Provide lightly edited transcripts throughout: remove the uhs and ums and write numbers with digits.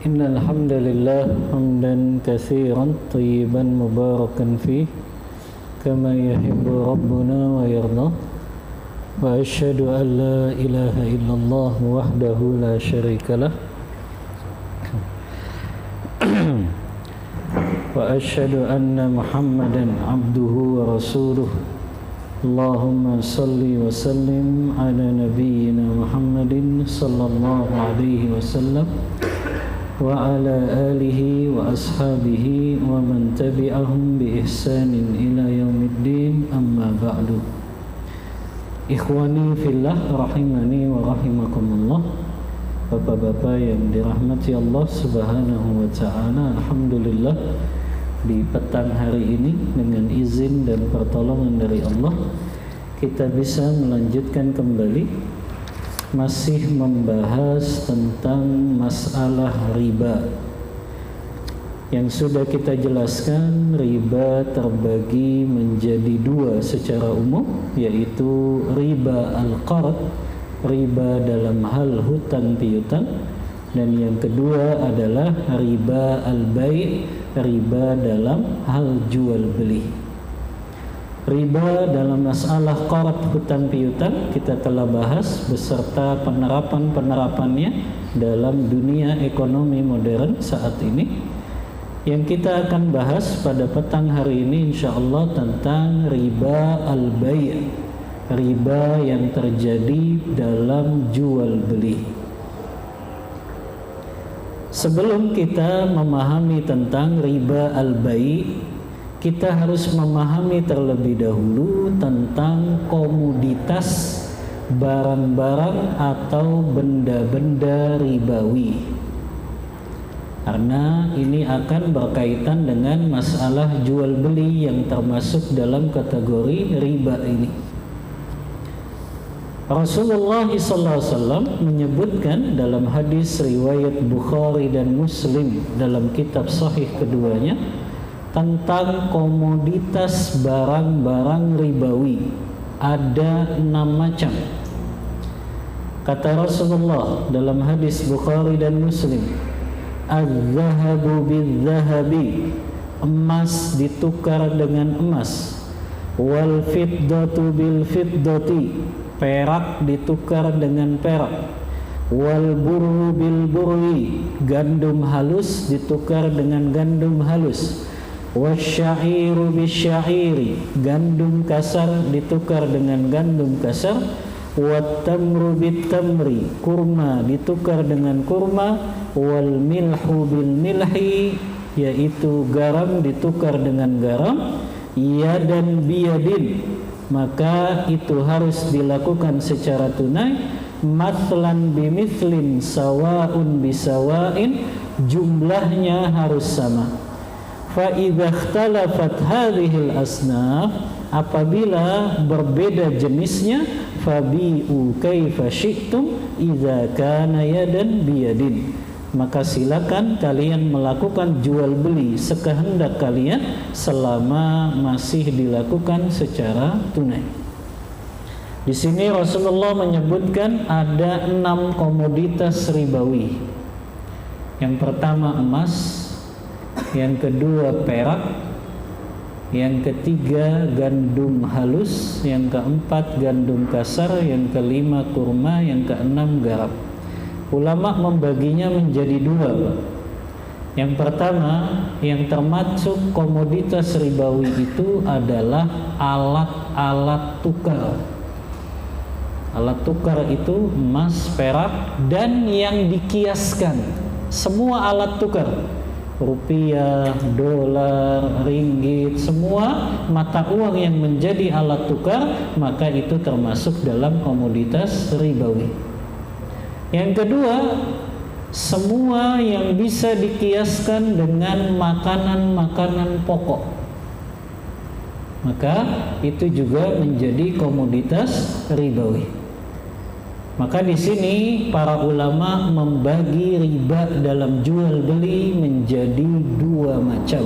إن الحمد لله حمدا كثيرا طيبا مباركا فيه كما يحب ربنا ويرضى وأشهد أن لا إله إلا الله وحده لا شريك له وأشهد أن محمدا عبده ورسوله اللهم صل وسلم على نبينا محمد صلى الله عليه وسلم وعلى آله وأصحابه ومن تبعهم بإحسان إلى يوم الدين أما بعد Ikhwani fillah rahimani wa rahimakumullah. Bapak-bapak yang dirahmati Allah Subhanahu wa taala, alhamdulillah di petang hari ini dengan izin dan pertolongan dari Allah kita bisa melanjutkan kembali masih membahas tentang masalah riba. Yang sudah kita jelaskan, riba terbagi menjadi dua secara umum, yaitu riba al-qard, riba dalam hal hutang piutang, dan yang kedua adalah riba al-bai', riba dalam hal jual beli. Riba dalam masalah qard hutang piutang kita telah bahas beserta penerapan-penerapannya dalam dunia ekonomi modern saat ini. Yang kita akan bahas pada petang hari ini insyaallah tentang riba al-bai', riba yang terjadi dalam jual beli. Sebelum kita memahami tentang riba al-bai', kita harus memahami terlebih dahulu tentang komoditas barang-barang atau benda-benda ribawi. Karena ini akan berkaitan dengan masalah jual beli yang termasuk dalam kategori riba ini. Rasulullah SAW menyebutkan dalam hadis riwayat Bukhari dan Muslim dalam kitab sahih keduanya tentang komoditas barang-barang ribawi. Ada 6 macam. Kata Rasulullah dalam hadis Bukhari dan Muslim, az-zahabu bil-zahabi, emas ditukar dengan emas, wal fiddatu bil-fiddati, perak ditukar dengan perak, wal burru bil-burri, gandum halus ditukar dengan gandum halus, wasyairu bisyairi, gandum kasar ditukar dengan gandum kasar, wattamru bitamri, kurma ditukar dengan kurma, wal milhu bil milhi, yaitu garam ditukar dengan garam, yadan biyadin, maka itu harus dilakukan secara tunai, mathlan bimithlin sawaun bisawain, jumlahnya harus sama. Fa idza ikhtalafat hadhil asnaf, apabila berbeda jenisnya, fabi'u kaifa syi'tum idza kana yadan biyadin, maka silakan kalian melakukan jual beli sekehendak kalian selama masih dilakukan secara tunai. Di sini Rasulullah menyebutkan ada 6 komoditas ribawi. Yang pertama emas, yang kedua perak, yang ketiga gandum halus, yang keempat gandum kasar, yang kelima kurma, yang keenam garam. Ulama membaginya menjadi 2. Yang pertama, yang termasuk komoditas ribawi itu adalah alat-alat tukar. Alat tukar itu emas, perak, dan yang dikiaskan. Semua alat tukar, rupiah, dolar, ringgit, semua mata uang yang menjadi alat tukar, maka itu termasuk dalam komoditas ribawi. Yang kedua, semua yang bisa dikiaskan dengan makanan-makanan pokok, maka itu juga menjadi komoditas ribawi. Maka di sini para ulama membagi riba dalam jual beli menjadi 2 macam.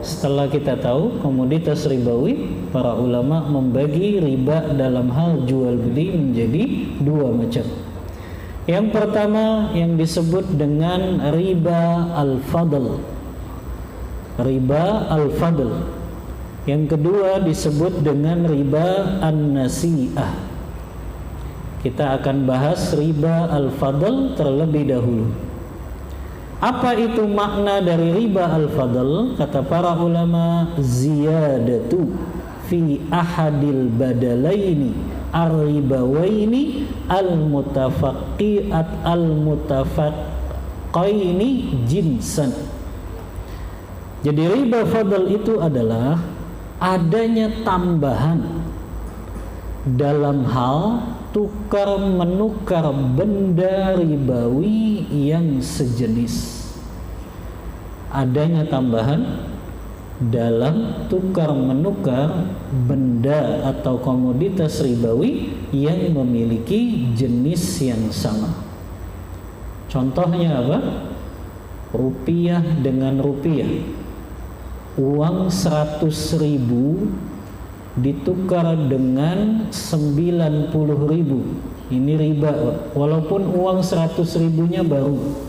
Setelah kita tahu komoditas ribawi, para ulama membagi riba dalam hal jual beli menjadi 2 macam. Yang pertama yang disebut dengan riba al-fadl. Riba al-fadl. Yang kedua disebut dengan riba an-nasi'ah. Kita akan bahas riba al-fadl terlebih dahulu. Apa itu makna dari riba al-fadl? Kata para ulama, ziyadatu fi ahadil badalaini ar-ribawaini al-mutafaqaini jinsan. Jadi riba fadl itu adalah adanya tambahan dalam hal tukar menukar benda ribawi yang sejenis. Adanya tambahan dalam tukar menukar benda atau komoditas ribawi yang memiliki jenis yang sama. Contohnya apa? Rupiah dengan rupiah. Uang 100.000 ditukar dengan 90.000. Ini riba, walaupun uang 100.000-nya baru.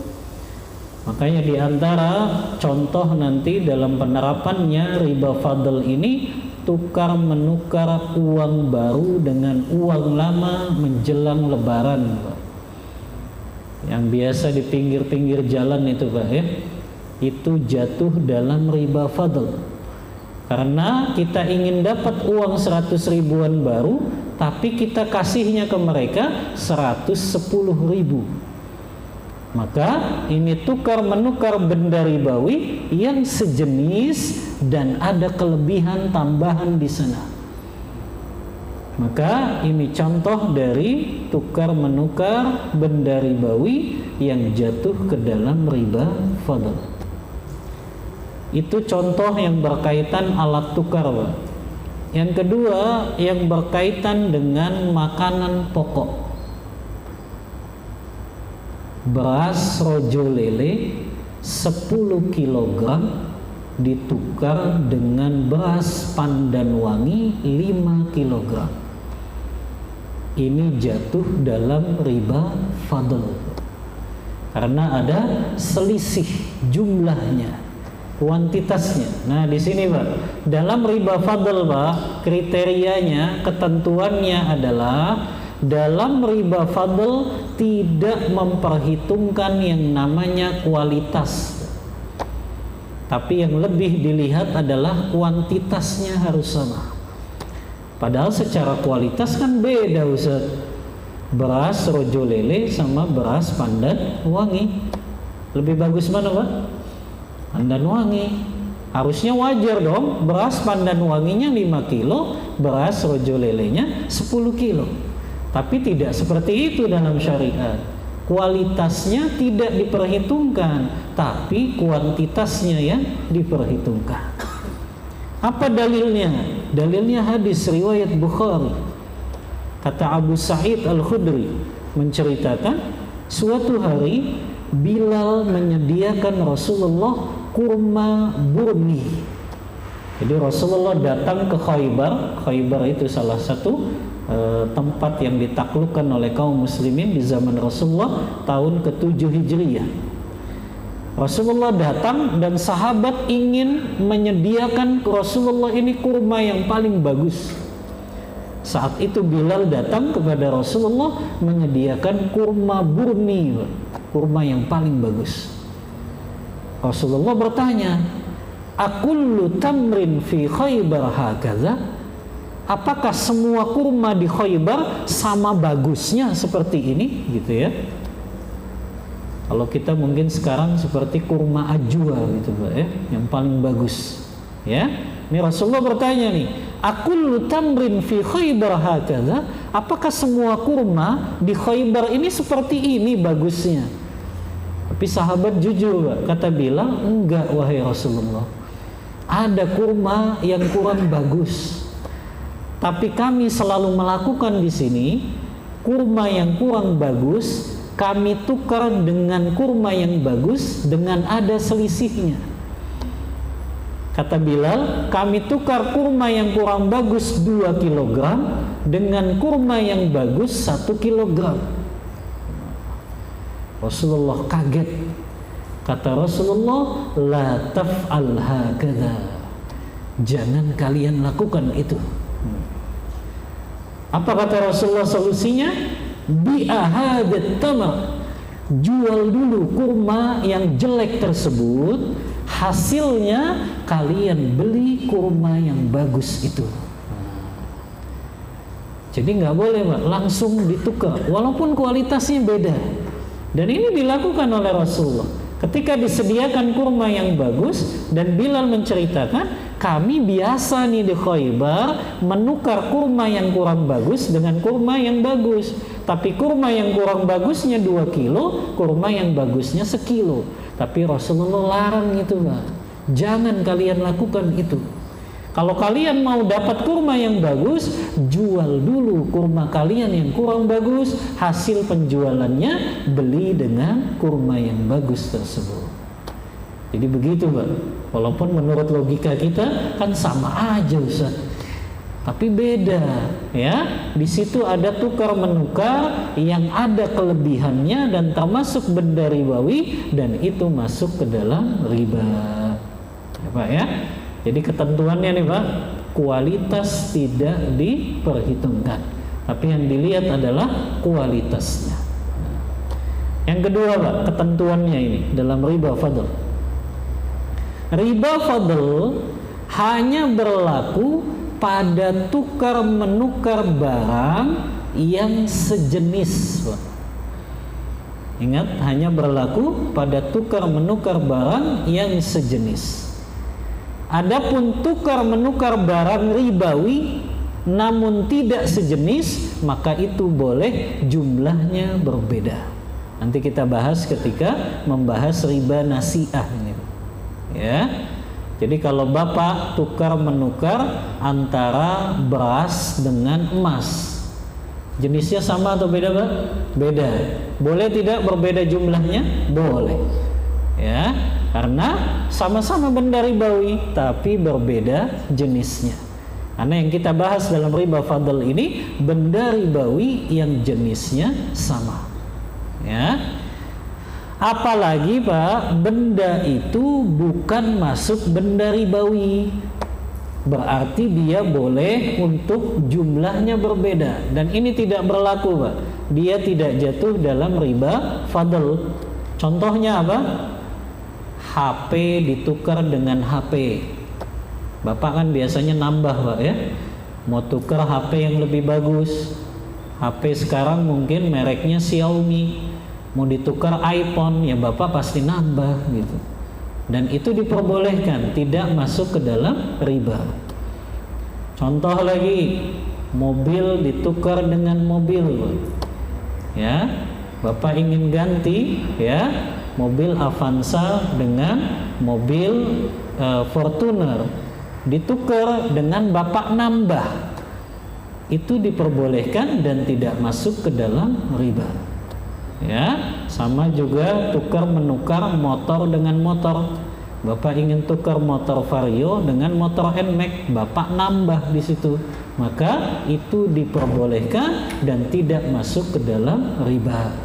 Makanya diantara contoh nanti dalam penerapannya riba fadl ini tukar menukar uang baru dengan uang lama menjelang lebaran, Pak. Yang biasa di pinggir-pinggir jalan itu, Pak, ya. Itu jatuh dalam riba fadl. Karena kita ingin dapat uang 100 ribuan baru, tapi kita kasihnya ke mereka 110.000. Maka ini tukar menukar benda ribawi yang sejenis dan ada kelebihan tambahan di sana. Maka ini contoh dari tukar menukar benda ribawi yang jatuh ke dalam riba fadl. Itu contoh yang berkaitan alat tukar, Pak. Yang kedua yang berkaitan dengan makanan pokok. Beras rojo lele 10 kg ditukar dengan beras pandan wangi 5 kg. Ini jatuh dalam riba fadl. Karena ada selisih jumlahnya, kuantitasnya. Nah, di sini, Pak, dalam riba fadl, Pak, kriterianya, ketentuannya adalah dalam riba fadl tidak memperhitungkan yang namanya kualitas. Tapi yang lebih dilihat adalah kuantitasnya harus sama. Padahal secara kualitas kan beda, Ustaz. Beras rojo lele sama beras pandan wangi. Lebih bagus mana, Pak? Pandan wangi. Harusnya wajar dong, beras pandan wanginya 5 kilo, beras rojo lelenya 10 kilo. Tapi tidak seperti itu dalam syariat. Kualitasnya tidak diperhitungkan, tapi kuantitasnya yang diperhitungkan. Apa dalilnya? Dalilnya hadis riwayat Bukhari. Kata Abu Sa'id Al-Khudri menceritakan, suatu hari Bilal menyediakan Rasulullah kurma burni. Jadi Rasulullah datang ke Khaybar. Khaybar itu salah satu tempat yang ditaklukkan oleh kaum muslimin di zaman Rasulullah tahun ke-7 Hijriyah. Rasulullah datang dan sahabat ingin menyediakan ke Rasulullah ini kurma yang paling bagus. Saat itu Bilal datang kepada Rasulullah menyediakan kurma burni, kurma yang paling bagus. Rasulullah bertanya, "Akullu tamrin fi Khaybar hakaza?" Apakah semua kurma di Khaybar sama bagusnya seperti ini, gitu ya? Kalau kita mungkin sekarang seperti kurma ajwa gitu, Pak, ya, yang paling bagus, ya. Ini Rasulullah bertanya nih, "Akullu tamrin fi Khaybar hakaza?" Apakah semua kurma di Khaybar ini seperti ini bagusnya? Tapi sahabat jujur, Pak. Kata Bilal, "Enggak, wahai Rasulullah. Ada kurma yang kurang bagus. Tapi kami selalu melakukan di sini kurma yang kurang bagus kami tukar dengan kurma yang bagus dengan ada selisihnya." Kata Bilal, "Kami tukar kurma yang kurang bagus 2 kg dengan kurma yang bagus 1 kg." Rasulullah kaget. Kata Rasulullah, la taf'al hakadha, jangan kalian lakukan itu. Apa kata Rasulullah solusinya? Bi'ahadat tamar, jual dulu kurma yang jelek tersebut, hasilnya kalian beli kurma yang bagus itu. Jadi nggak boleh Pak, langsung ditukar walaupun kualitasnya beda. Dan ini dilakukan oleh Rasulullah ketika disediakan kurma yang bagus. Dan Bilal menceritakan, kami biasa nih di Khaybar menukar kurma yang kurang bagus dengan kurma yang bagus. Tapi kurma yang kurang bagusnya 2 kilo, kurma yang bagusnya 1 kilo. Tapi Rasulullah larang itu Pak, jangan kalian lakukan itu. Kalau kalian mau dapat kurma yang bagus, jual dulu kurma kalian yang kurang bagus, hasil penjualannya beli dengan kurma yang bagus tersebut. Jadi begitu Pak. Walaupun menurut logika kita kan sama aja Ustaz, tapi beda ya. Di situ ada tukar menukar yang ada kelebihannya dan termasuk benda ribawi, dan itu masuk ke dalam riba ya Pak ya. Jadi ketentuannya nih Pak, kualitas tidak diperhitungkan, tapi yang dilihat adalah kualitasnya. Yang kedua Pak, ketentuannya ini dalam riba fadl. Riba fadl hanya berlaku pada tukar menukar barang yang sejenis Pak. Ingat, hanya berlaku pada tukar menukar barang yang sejenis. Adapun tukar menukar barang ribawi namun tidak sejenis, maka itu boleh jumlahnya berbeda. Nanti kita bahas ketika membahas riba nasi'ah ini. Ya. Jadi kalau Bapak tukar menukar antara beras dengan emas, jenisnya sama atau beda Pak? Beda. Boleh tidak berbeda jumlahnya? Boleh. Ya. Karena sama-sama benda ribawi tapi berbeda jenisnya. Karena yang kita bahas dalam riba fadl ini benda ribawi yang jenisnya sama. Ya. Apalagi Pak, benda itu bukan masuk benda ribawi. Berarti dia boleh untuk jumlahnya berbeda, dan ini tidak berlaku Pak. Dia tidak jatuh dalam riba fadl. Contohnya apa? HP ditukar dengan HP. Bapak kan biasanya nambah Pak ya, mau tukar HP yang lebih bagus. HP sekarang mungkin mereknya Xiaomi, mau ditukar iPhone, ya Bapak pasti nambah gitu. Dan itu diperbolehkan, tidak masuk ke dalam riba. Contoh lagi, mobil ditukar dengan mobil. Ya, Bapak ingin ganti ya, mobil Avanza dengan mobil Fortuner, ditukar dengan Bapak nambah, itu diperbolehkan dan tidak masuk ke dalam riba. Ya, sama juga tukar menukar motor dengan motor. Bapak ingin tukar motor Vario dengan motor NMAX, Bapak nambah di situ, maka itu diperbolehkan dan tidak masuk ke dalam riba.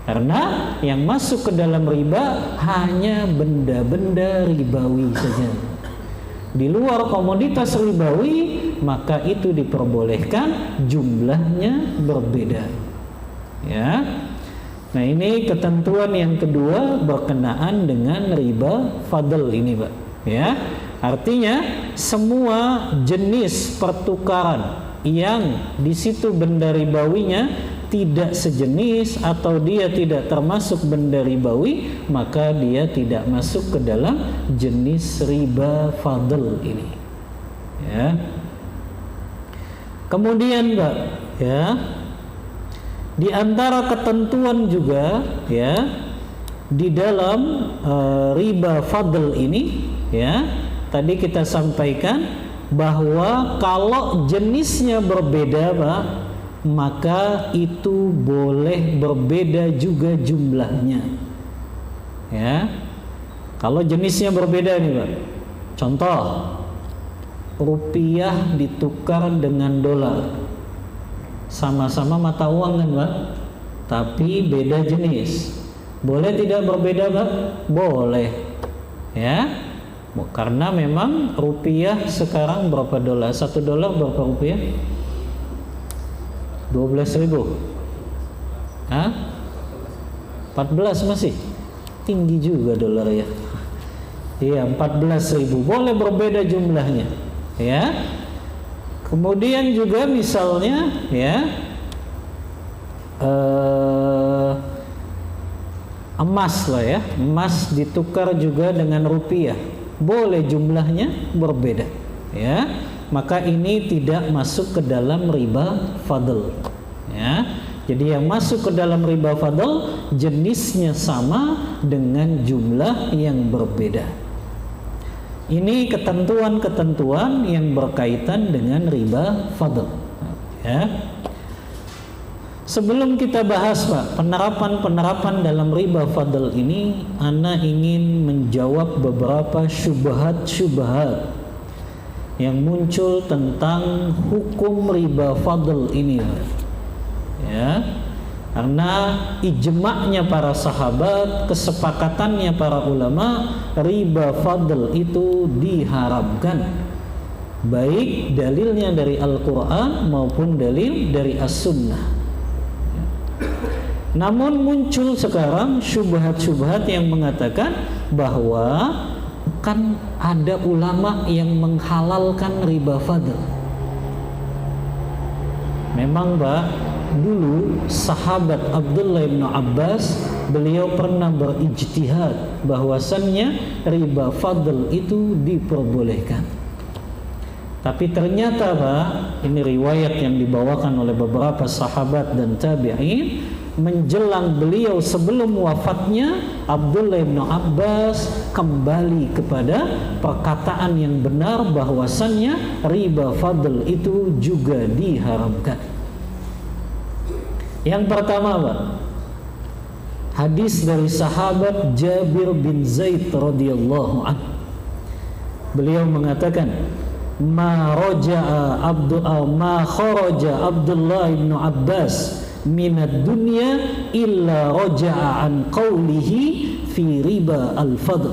Karena yang masuk ke dalam riba hanya benda-benda ribawi saja. Di luar komoditas ribawi, maka itu diperbolehkan, jumlahnya berbeda. Ya. Nah, ini ketentuan yang kedua berkenaan dengan riba fadl ini, Pak. Ya. Artinya semua jenis pertukaran yang di situ benda ribawinya tidak sejenis atau dia tidak termasuk benda ribawi, maka dia tidak masuk ke dalam jenis riba fadl ini. Ya. Kemudian Pak, ya, di antara ketentuan juga ya di dalam riba fadl ini, ya, tadi kita sampaikan bahwa kalau jenisnya berbeda Pak, maka itu boleh berbeda juga jumlahnya. Ya. Kalau jenisnya berbeda nih Pak. Contoh, rupiah ditukar dengan dolar. Sama-sama mata uang kan Pak? tapi beda jenis. Boleh tidak berbeda, Pak? Boleh. Ya. Karena memang rupiah sekarang berapa dolar? 1 dolar berapa rupiah? 12.000. Hah? 14 masih? Tinggi juga dolar ya. Iya, 14.000. Boleh berbeda jumlahnya. Ya. Kemudian juga misalnya ya emas lah ya. Emas ditukar juga dengan rupiah. Boleh jumlahnya berbeda. Ya. Maka ini tidak masuk ke dalam riba fadl. Ya. Jadi yang masuk ke dalam riba fadl jenisnya sama dengan jumlah yang berbeda. Ini ketentuan-ketentuan yang berkaitan dengan riba fadl. Ya. Sebelum kita bahas, Pak, penerapan dalam riba fadl ini, ana ingin menjawab beberapa syubhat-syubhat yang muncul tentang hukum riba fadl ini. Ya. Karena ijma'nya para sahabat, kesepakatannya para ulama, riba fadl itu diharamkan. Baik dalilnya dari Al-Quran maupun dalil dari As-Sunnah. Namun muncul sekarang syubhat-syubhat yang mengatakan bahwa kan ada ulama yang menghalalkan riba fadl. Memang, Pak, dulu sahabat Abdullah bin Abbas, beliau pernah berijtihad bahwasannya riba fadl itu diperbolehkan. Tapi ternyata, Pak, ini riwayat yang dibawakan oleh beberapa sahabat dan tabi'in, menjelang beliau sebelum wafatnya, Abdullah bin Abbas kembali kepada perkataan yang benar bahwasannya riba fadl itu juga diharamkan. Yang pertama, Pak, hadis dari sahabat Jabir bin Zaid radhiyallahu anhu. Beliau mengatakan, ma kharaja Abdullah bin Abbas minad dunya illa raja'a an qawlihi fi riba al-fadl.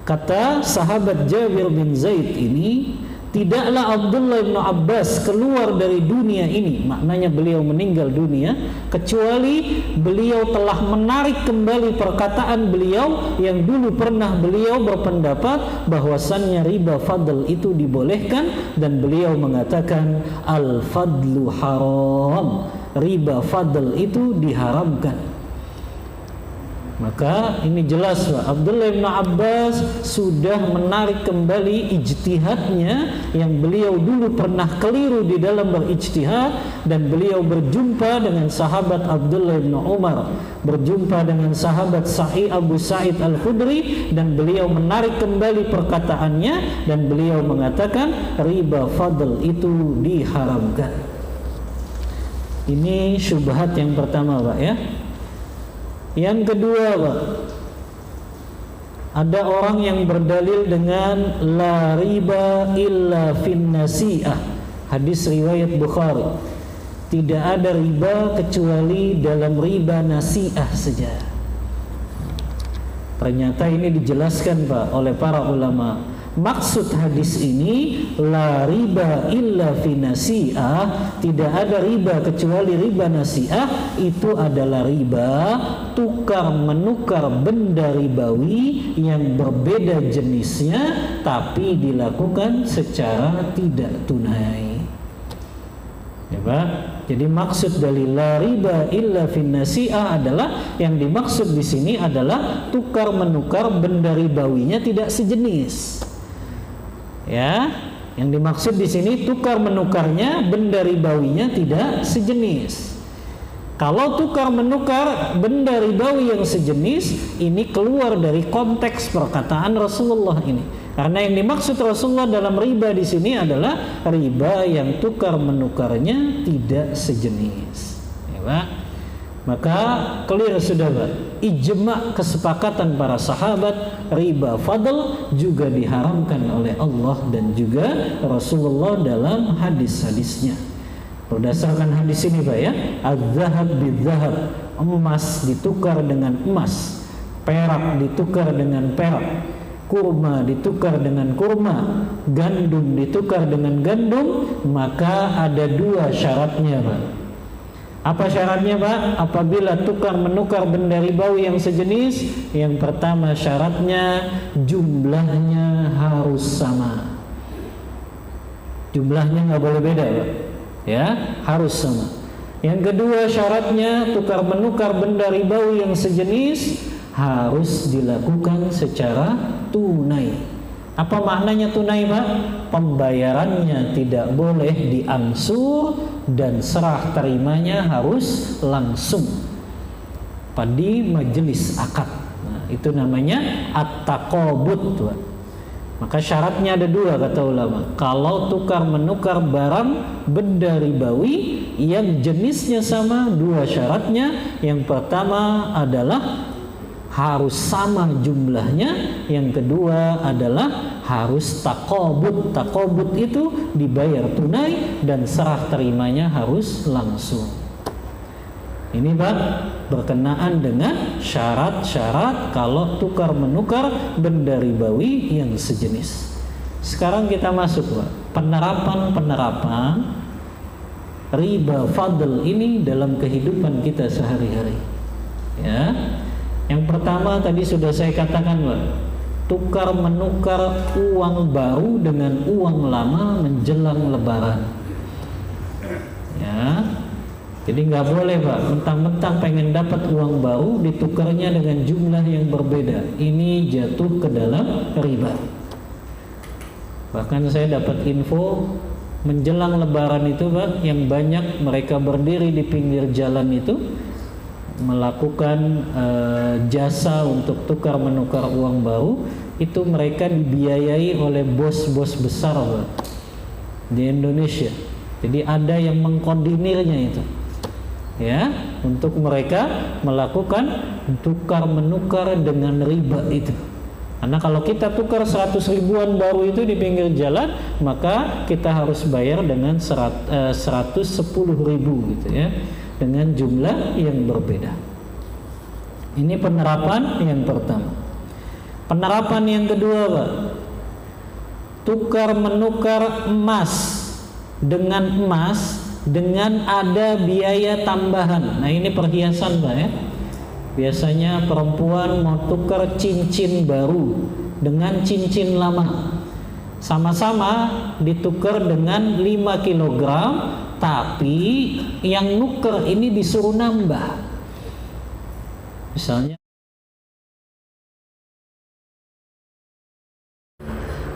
Kata sahabat Jabir bin Zaid ini, tidaklah Abdullah bin Abbas keluar dari dunia ini, maknanya beliau meninggal dunia, kecuali beliau telah menarik kembali perkataan beliau yang dulu pernah beliau berpendapat bahwasannya riba fadl itu dibolehkan, dan beliau mengatakan al-fadlu haram, riba fadl itu diharamkan. Maka ini jelas, Pak, Abdullah bin Abbas sudah menarik kembali ijtihadnya yang beliau dulu pernah keliru di dalam berijtihad, dan beliau berjumpa dengan sahabat Abdullah bin Umar, berjumpa dengan sahabat Abu Sa'id Al-Khudri, dan beliau menarik kembali perkataannya dan beliau mengatakan riba fadl itu diharamkan. Ini syubhat yang pertama, Pak, ya. Yang kedua, Pak, ada orang yang berdalil dengan la riba illa fin nasi'ah. Hadis riwayat Bukhari. Tidak ada riba kecuali dalam riba nasi'ah saja. Ternyata ini dijelaskan, Pak, oleh para ulama. Maksud hadis ini la riba illa fi nasi'ah, tidak ada riba kecuali riba nasi'ah, itu adalah riba tukar menukar benda ribawi yang berbeda jenisnya tapi dilakukan secara tidak tunai. Ya, Pak. Jadi maksud dari la riba illa fin nasi'ah adalah, yang dimaksud di sini adalah tukar menukar benda ribawinya tidak sejenis. Ya, yang dimaksud di sini tukar menukarnya benda ribawinya tidak sejenis. Kalau tukar menukar benda ribawi yang sejenis, ini keluar dari konteks perkataan Rasulullah ini. Karena yang dimaksud Rasulullah dalam riba di sini adalah riba yang tukar menukarnya tidak sejenis. Ya, Pak. Maka clear sudah, Pak. Ijma' kesepakatan para sahabat, riba fadl juga diharamkan oleh Allah dan juga Rasulullah dalam hadis-hadisnya. Berdasarkan hadis ini Pak ya, az-zahab bil-zahab, emas ditukar dengan emas, perak ditukar dengan perak, kurma ditukar dengan kurma, gandum ditukar dengan gandum, maka ada dua syaratnya Pak. Apa syaratnya Pak? Apabila tukar menukar benda ribawi yang sejenis, yang pertama syaratnya jumlahnya harus sama. Jumlahnya nggak boleh beda Pak. Ya, harus sama. Yang kedua syaratnya tukar menukar benda ribawi yang sejenis harus dilakukan secara tunai. Apa maknanya tunai Pak? Pembayarannya tidak boleh diangsur dan serah terimanya harus langsung pada majelis akad. Nah, itu namanya at-taqabud Pak. Maka syaratnya ada dua kata ulama. Kalau tukar menukar barang benda ribawi yang jenisnya sama, dua syaratnya. Yang pertama adalah harus sama jumlahnya. Yang kedua adalah harus taqabud. Taqabud itu dibayar tunai dan serah terimanya harus langsung. Ini Pak berkenaan dengan syarat-syarat kalau tukar menukar benda ribawi yang sejenis. Sekarang kita masuk Pak, penerapan riba fadl ini dalam kehidupan kita sehari-hari. Ya. Yang pertama tadi sudah saya katakan Pak, tukar menukar uang baru dengan uang lama menjelang lebaran. Ya. Jadi nggak boleh Pak, mentang-mentang pengen dapat uang baru ditukarnya dengan jumlah yang berbeda. Ini jatuh ke dalam riba. Bahkan saya dapat info menjelang lebaran itu Pak, yang banyak mereka berdiri di pinggir jalan itu melakukan jasa untuk tukar menukar uang baru. Itu mereka dibiayai oleh bos-bos besar Pak di Indonesia. Jadi ada yang mengkoordinirnya itu. Ya, untuk mereka melakukan tukar menukar dengan riba itu. Karena kalau kita tukar 100 ribuan baru itu di pinggir jalan, maka kita harus bayar dengan 110 ribu gitu ya, dengan jumlah yang berbeda. Ini penerapan yang pertama. Penerapan yang kedua Pak, tukar menukar emas dengan emas dengan ada biaya tambahan. Nah ini perhiasan Pak ya. Biasanya perempuan mau tukar cincin baru dengan cincin lama, sama-sama ditukar dengan 5 kg, tapi yang nuker ini disuruh nambah. Misalnya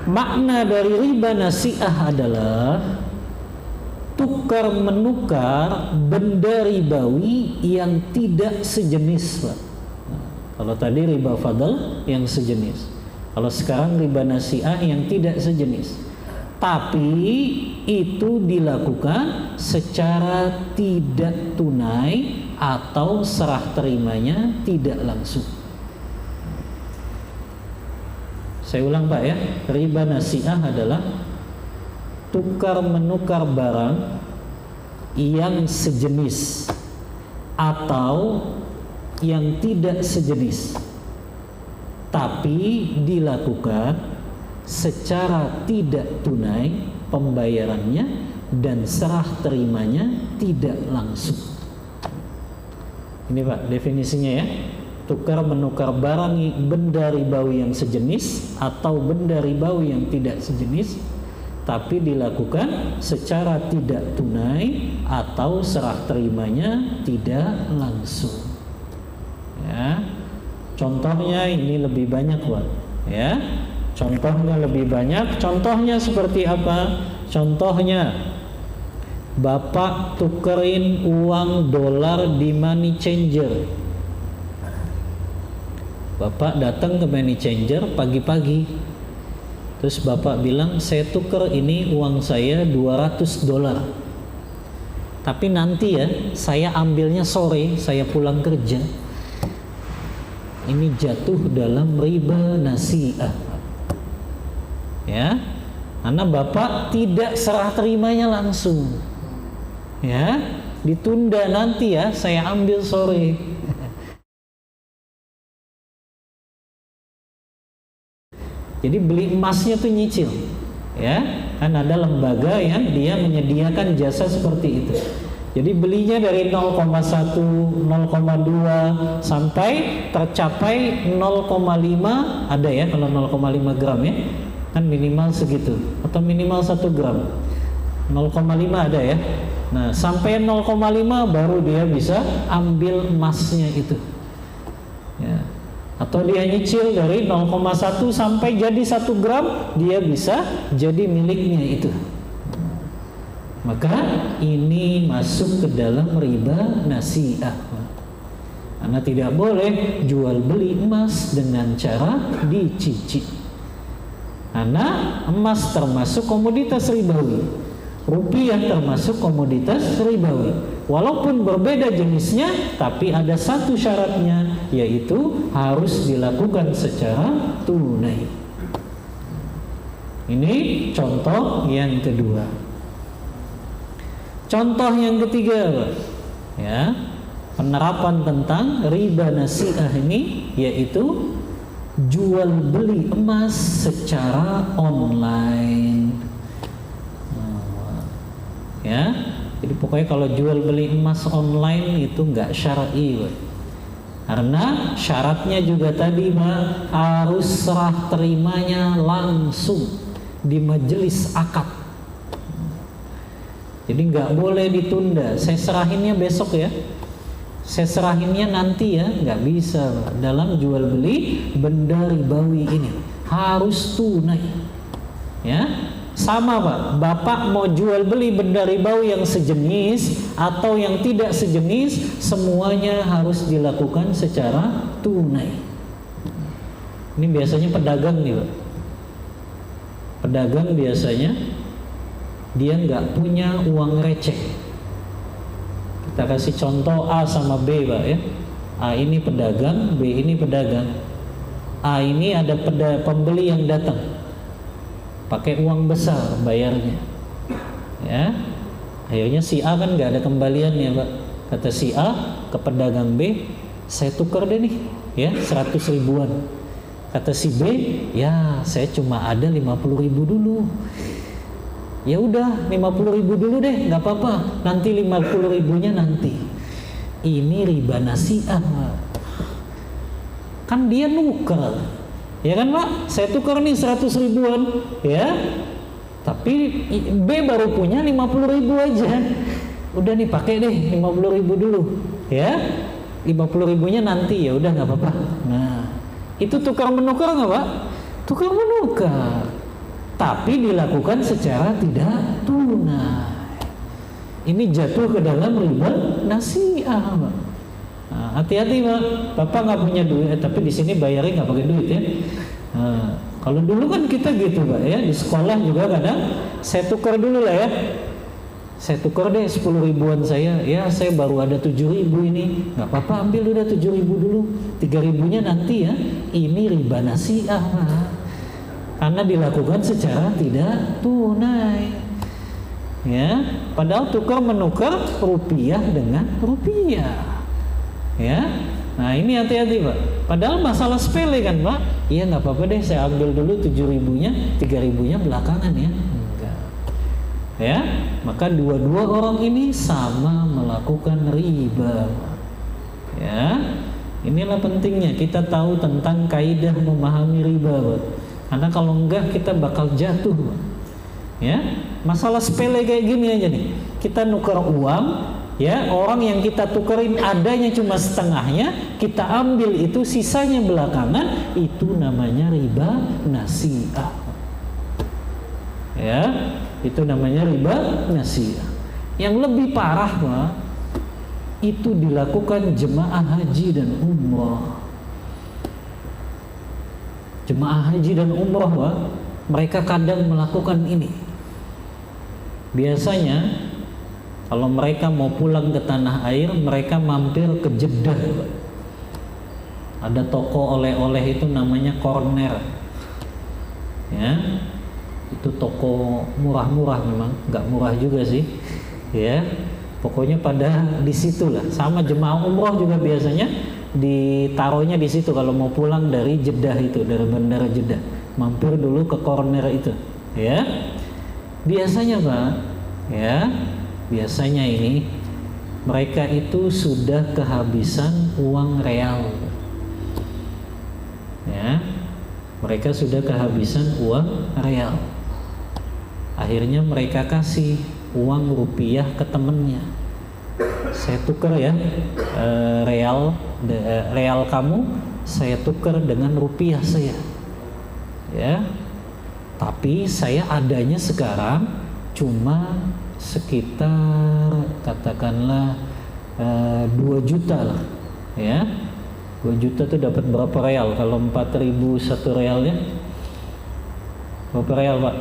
makna dari riba nasi'ah adalah tukar menukar benda ribawi yang tidak sejenis Pak. Nah, kalau tadi riba fadl yang sejenis, kalau sekarang riba nasi'ah yang tidak sejenis, tapi itu dilakukan secara tidak tunai atau serah terimanya tidak langsung. Saya ulang Pak ya, riba nasi'ah adalah tukar menukar barang yang sejenis atau yang tidak sejenis, tapi dilakukan secara tidak tunai pembayarannya dan serah terimanya tidak langsung. Ini Pak definisinya ya. Tukar menukar barang benda ribawi yang sejenis atau benda ribawi yang tidak sejenis, tapi dilakukan secara tidak tunai atau serah terimanya tidak langsung. Ya, contohnya ini lebih banyak Pak. Ya, contohnya lebih banyak. Contohnya seperti apa? Contohnya, Bapak tukerin uang dolar di money changer. Bapak datang ke money changer pagi-pagi. Terus Bapak bilang, saya tuker ini uang saya $200. Tapi nanti ya, saya ambilnya sore, saya pulang kerja. Ini jatuh dalam riba nasi'ah. Ya, karena Bapak tidak serah terimanya langsung. Ya, ditunda nanti ya, saya ambil sore. Jadi beli emasnya tuh nyicil, ya, kan ada lembaga yang dia menyediakan jasa seperti itu. Jadi belinya dari 0,1, 0,2 sampai tercapai 0,5, ada ya kalau 0,5 gram ya, kan minimal segitu, atau minimal 1 gram. 0,5 ada ya. Nah, sampai 0,5 baru dia bisa ambil emasnya itu. Ya. Atau dia nyicil dari 0,1 sampai jadi 1 gram, dia bisa jadi miliknya itu. Maka ini masuk ke dalam riba nasi'ah. Karena tidak boleh jual beli emas dengan cara dicicil. Karena emas termasuk komoditas ribawi, rupiah termasuk komoditas ribawi. Walaupun berbeda jenisnya, tapi ada satu syaratnya, yaitu harus dilakukan secara tunai. Ini contoh yang kedua. Contoh yang ketiga, Pak, ya, penerapan tentang riba nasi'ah ini, yaitu jual beli emas secara online. Ya, jadi pokoknya kalau jual beli emas online itu nggak syar'i, karena syaratnya juga tadi, Pak, harus serah terimanya langsung di majelis akad. Jadi nggak boleh ditunda. Saya serahinnya besok ya, saya serahinnya nanti ya, nggak bisa, Pak. Dalam jual beli benda ribawi ini harus tunai. Ya. Sama, Pak, Bapak mau jual beli benda ribawi yang sejenis atau yang tidak sejenis, semuanya harus dilakukan secara tunai. Ini biasanya pedagang nih, Pak. Pedagang biasanya dia nggak punya uang receh. Kita kasih contoh A sama B, Pak, ya. A ini pedagang, B ini pedagang. A ini ada pembeli yang datang, pakai uang besar bayarnya, ya. Akhirnya si A kan nggak ada kembaliannya, Pak. Kata si A ke pedagang B, saya tukar deh nih, ya, 100 ribuan. Kata si B, ya saya cuma ada 50 ribu dulu. Ya udah 50 ribu dulu deh, nggak apa-apa. Nanti 50 ribunya nanti. Ini riba nasi'ah, Pak. Kan dia nuker. Ya kan, Pak? Saya tukar nih 100 ribuan, ya. Tapi B baru punya 50 ribu aja. Udah nih pakai deh 50 ribu dulu, ya. 50 ribunya nanti, ya udah nggak apa-apa. Nah, itu tukar menukar nggak, Pak? Tukar menukar, tapi dilakukan secara tidak tunai. Ini jatuh ke dalam riba nasi'ah, Pak. Nah, hati-hati, Pak. Bapak nggak punya duit, tapi di sini bayarnya nggak pakai duit ya. Nah, kalau dulu kan kita gitu, Pak, ya, di sekolah juga kadang saya tukar dulu lah ya. Saya tukar deh 10 ribuan saya, ya saya baru ada 7 ribu ini, nggak apa-apa, ambil udah 7 ribu dulu, 3 ribunya nanti ya. Ini riba nasi'ah, Pak. Karena dilakukan secara tidak tunai, ya. Padahal tukar menukar rupiah dengan rupiah, ya. Nah ini hati-hati, Pak. Padahal masalah sepele kan, Pak. Iya nggak apa-apa deh, saya ambil dulu 7 ribunya, 3 ribunya belakangan ya. Enggak, ya. Maka dua-dua orang ini sama melakukan riba, ya. Inilah pentingnya kita tahu tentang kaidah memahami riba, Pak. Karena kalau enggak kita bakal jatuh, Pak. Ya, masalah sepele kayak gini aja nih. Kita nuker uang, ya, orang yang kita tukerin adanya cuma setengahnya, kita ambil itu, sisanya belakangan, itu namanya riba nasi'ah. Ya, itu namanya riba nasi'ah. Yang lebih parah, Pak, itu dilakukan jemaah haji dan umrah. Jemaah haji dan umrah, Pak, mereka kadang melakukan ini. Biasanya kalau mereka mau pulang ke tanah air, mereka mampir ke Jeddah, Pak. Ada toko oleh-oleh itu namanya Corner, ya. Itu toko murah-murah, memang nggak murah juga sih, ya. Pokoknya pada di situ lah. Sama jemaah umroh juga biasanya ditaruhnya di situ kalau mau pulang dari Jeddah itu, dari bandara Jeddah. Mampir dulu ke corner itu, ya. Biasanya Pak, ya, biasanya ini mereka itu sudah kehabisan uang real, ya. Mereka sudah kehabisan uang real. Akhirnya mereka kasih uang rupiah ke temennya. Saya tukar ya, real kamu saya tukar dengan rupiah saya, ya. Tapi saya adanya sekarang cuma sekitar katakanlah 2 juta lah, ya. 2 juta tuh dapat berapa real? Kalau 4.000 satu realnya berapa real Pak?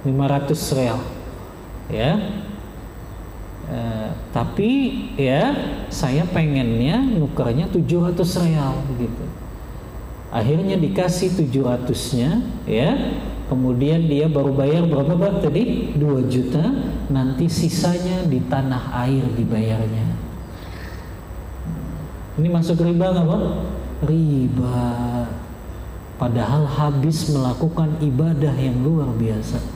500 real, ya. Tapi ya saya pengennya nukernya 700 real gitu. Akhirnya dikasih 700-nya, ya. Kemudian dia baru bayar berapa Pak tadi? 2 juta. Nanti sisanya di tanah air dibayarnya. Ini masuk riba nggak Pak? Riba. Padahal habis melakukan ibadah yang luar biasa.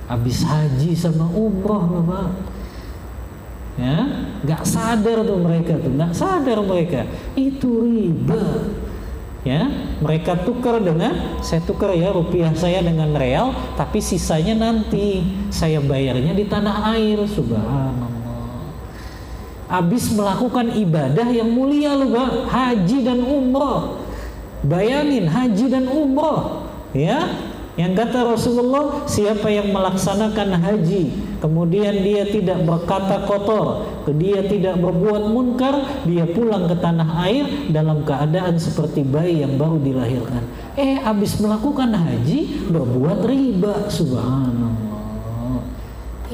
Habis haji sama umroh Bapak, ya, nggak sadar tuh mereka tuh, nggak sadar mereka itu riba, ya. Mereka tukar dengan, saya tukar ya rupiah saya dengan real, tapi sisanya nanti saya bayarnya di tanah air. Subhanallah. Habis melakukan ibadah yang mulia loh Pak, haji dan umroh. Bayangin haji dan umroh, ya. Yang kata Rasulullah, siapa yang melaksanakan haji, kemudian dia tidak berkata kotor, dia tidak berbuat munkar, dia pulang ke tanah air dalam keadaan seperti bayi yang baru dilahirkan. Habis melakukan haji, berbuat riba. Subhanallah.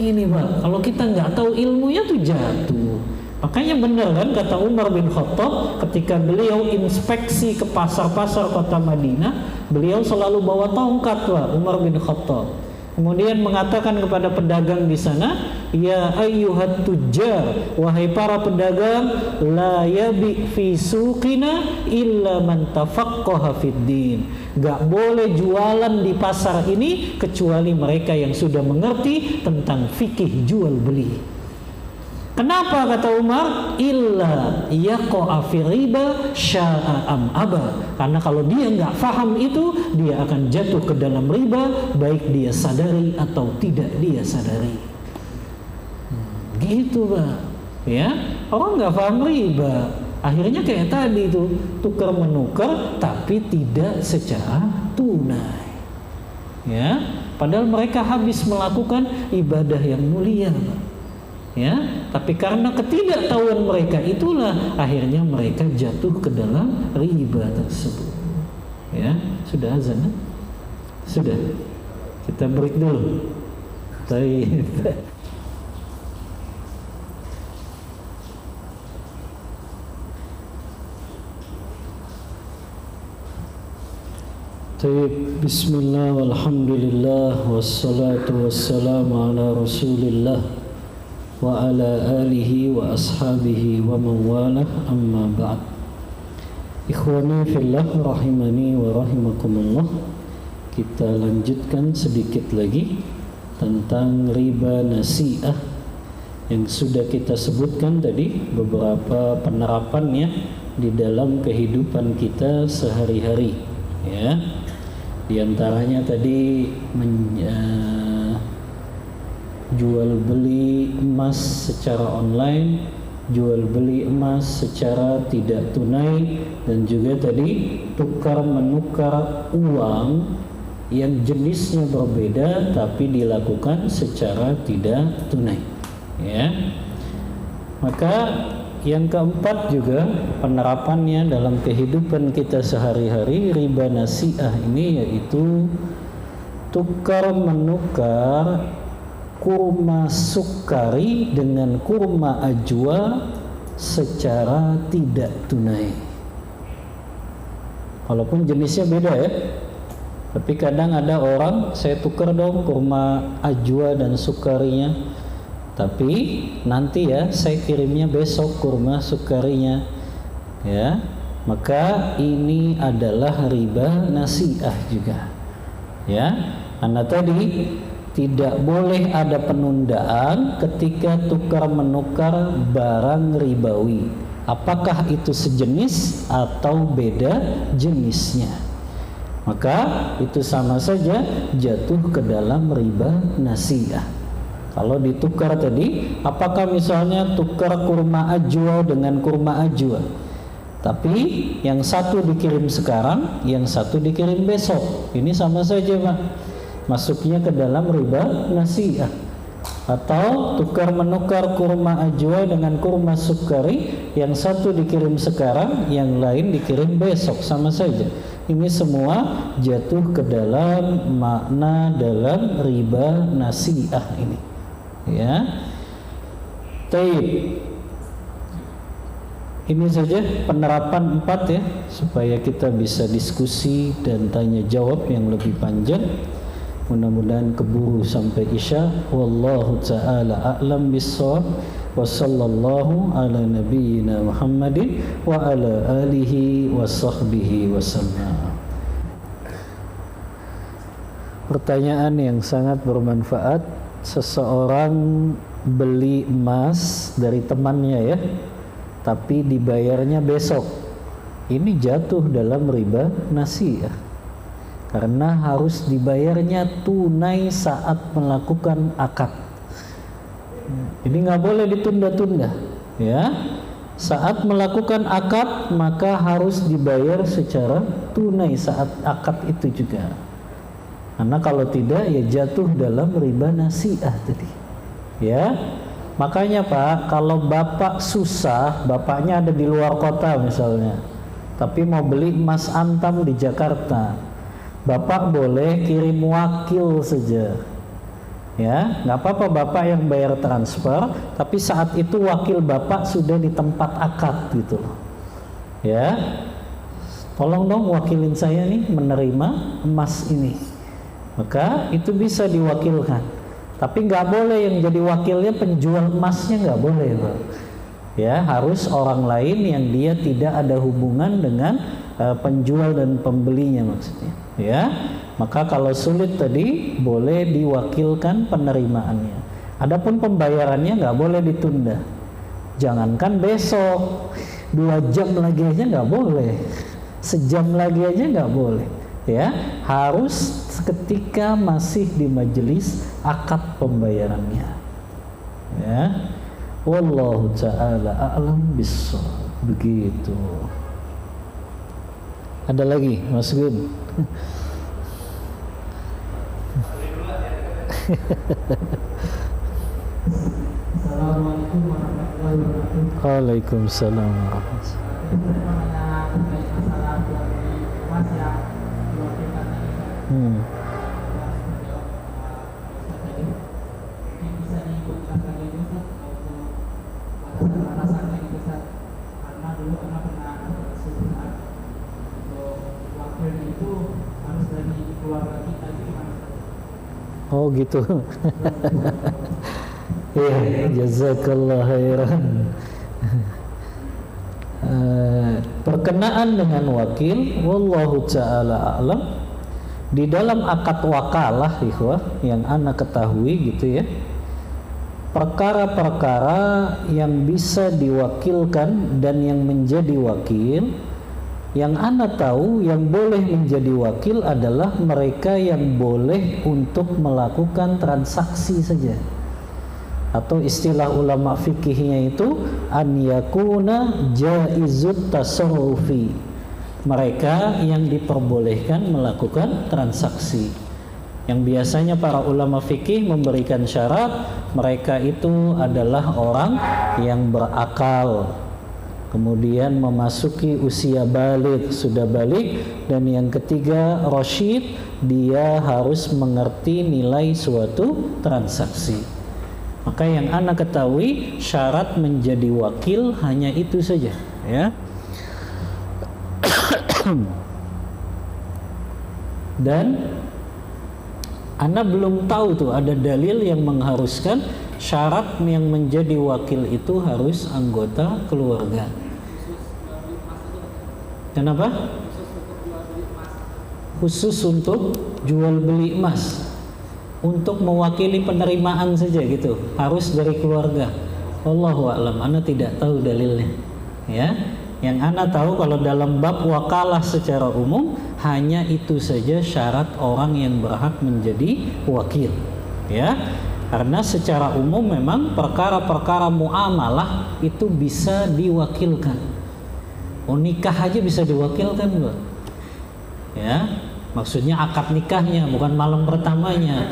Ini Pak, kalau kita nggak tahu ilmunya tuh jatuh. Makanya benar kan kata Umar bin Khattab ketika beliau inspeksi ke pasar-pasar kota Madinah, beliau selalu bawa tongkat Pak, Umar bin Khattab. Kemudian mengatakan kepada pedagang di sana, ya ayyuhat tujjar, wahai para pedagang, la yabi fi suqina illa man tafaqqaha fid din. Gak boleh jualan di pasar ini kecuali mereka yang sudah mengerti tentang fikih jual beli. Kenapa kata Umar? Illa yaqa'a fi riba sya'a am aba. Karena kalau dia nggak paham itu, dia akan jatuh ke dalam riba, baik dia sadari atau tidak dia sadari. Gitu Pak, ya. Orang nggak paham riba, akhirnya kayak tadi itu, tukar menukar tapi tidak secara tunai, ya. Padahal mereka habis melakukan ibadah yang mulia, Pak. Ya, tapi karena ketidaktahuan mereka itulah akhirnya mereka jatuh ke dalam riba tersebut. Ya, sudah azan? Sudah. Kita break dulu. Baik. Bismillah walhamdulillah wassalatu wassalamu ala rasulillah wa ala alihi wa ashabihi wa mawalah, amma ba'd. Ikhwani fillah rahimani wa rahimakumullah. Kita lanjutkan sedikit lagi tentang riba nasi'ah yang sudah kita sebutkan tadi, beberapa penerapannya di dalam kehidupan kita sehari-hari, ya. Di antaranya tadi jual beli emas secara online, jual beli emas secara tidak tunai, dan juga tadi tukar menukar uang yang jenisnya berbeda tapi dilakukan secara tidak tunai, ya. Maka yang keempat juga penerapannya dalam kehidupan kita sehari-hari riba nasi'ah ini, yaitu tukar menukar kurma sukari dengan kurma ajwa secara tidak tunai. Walaupun jenisnya beda, ya. Tapi kadang ada orang, saya tukar dong kurma ajwa dan sukarinya, tapi nanti ya saya kirimnya besok kurma sukarinya, ya. Maka ini adalah riba nasi'ah juga, ya. Karena tadi tidak boleh ada penundaan ketika tukar menukar barang ribawi, apakah itu sejenis atau beda jenisnya. Maka itu sama saja jatuh ke dalam riba nasi'ah. Kalau ditukar tadi, apakah misalnya tukar kurma ajwa dengan kurma ajwa, tapi yang satu dikirim sekarang, yang satu dikirim besok, ini sama saja Pak, masuknya ke dalam riba nasi'ah. Atau tukar menukar kurma ajwa dengan kurma sukari, yang satu dikirim sekarang, yang lain dikirim besok, sama saja. Ini semua jatuh ke dalam makna dalam riba nasi'ah ini, ya. Taib. Ini saja penerapan 4 ya, supaya kita bisa diskusi dan tanya jawab yang lebih panjang. Mudah-mudahan keburu sampai Isya. Wallahu ta'ala a'lam bissawab. Wa sallallahu ala nabiyyina Muhammadin wa ala alihi wa sahbihi wasallam. Pertanyaan yang sangat bermanfaat. Seseorang beli emas dari temannya ya, tapi dibayarnya besok. Ini jatuh dalam riba nasi'ah, karena harus dibayarnya tunai saat melakukan akad. Ini nggak boleh ditunda-tunda, ya. Saat melakukan akad maka harus dibayar secara tunai saat akad itu juga. Karena kalau tidak ya jatuh dalam riba nasi'ah tadi, ya. Makanya Pak, kalau bapak susah, bapaknya ada di luar kota misalnya, tapi mau beli emas antam di Jakarta, bapak boleh kirim wakil saja, ya. Nggak apa-apa bapak yang bayar transfer, tapi saat itu wakil bapak sudah di tempat akad gitu loh, ya. Tolong dong wakilin saya nih menerima emas ini, maka itu bisa diwakilkan. Tapi nggak boleh yang jadi wakilnya penjual emasnya, nggak boleh Pak, ya. Harus orang lain yang dia tidak ada hubungan dengan penjual dan pembelinya maksudnya, ya. Maka kalau sulit tadi boleh diwakilkan penerimaannya. Adapun pembayarannya nggak boleh ditunda. Jangankan besok, 2 jam lagi aja nggak boleh, sejam lagi aja nggak boleh, ya. Harus ketika masih di majelis akad pembayarannya, ya. Wallahu ta'ala a'lam bissawab. Begitu. Ada lagi Mas Gun? Assalamualaikum warahmatullahi wabarakatuh. Waalaikumsalam warahmatullahi Oh gitu. Ya, jazakallah khairan. Perkenaan dengan wakil, wallahu ta'ala a'lam. Di dalam akad wakalah ikhwah yang ana ketahui gitu ya, perkara-perkara yang bisa diwakilkan dan yang menjadi wakil, yang ana tahu yang boleh menjadi wakil adalah mereka yang boleh untuk melakukan transaksi saja. Atau istilah ulama fikihnya itu an yakuna jaizut tasarrufi, mereka yang diperbolehkan melakukan transaksi. Yang biasanya para ulama fikih memberikan syarat mereka itu adalah orang yang berakal, kemudian memasuki usia balik, sudah balik, dan yang ketiga rasyid, dia harus mengerti nilai suatu transaksi. Maka yang ana ketahui syarat menjadi wakil hanya itu saja, ya. Dan ana belum tahu tuh ada dalil yang mengharuskan syarat yang menjadi wakil itu harus anggota keluarga. Kenapa? Khusus untuk jual beli emas, untuk mewakili penerimaan saja gitu, harus dari keluarga. Wallahu a'lam, ana tidak tahu dalilnya. Ya, yang ana tahu kalau dalam bab wakalah secara umum hanya itu saja syarat orang yang berhak menjadi wakil. Ya, karena secara umum memang perkara-perkara muamalah itu bisa diwakilkan. Oh, nikah aja bisa diwakilkan, Pak. Ya, maksudnya akad nikahnya, bukan malam pertamanya.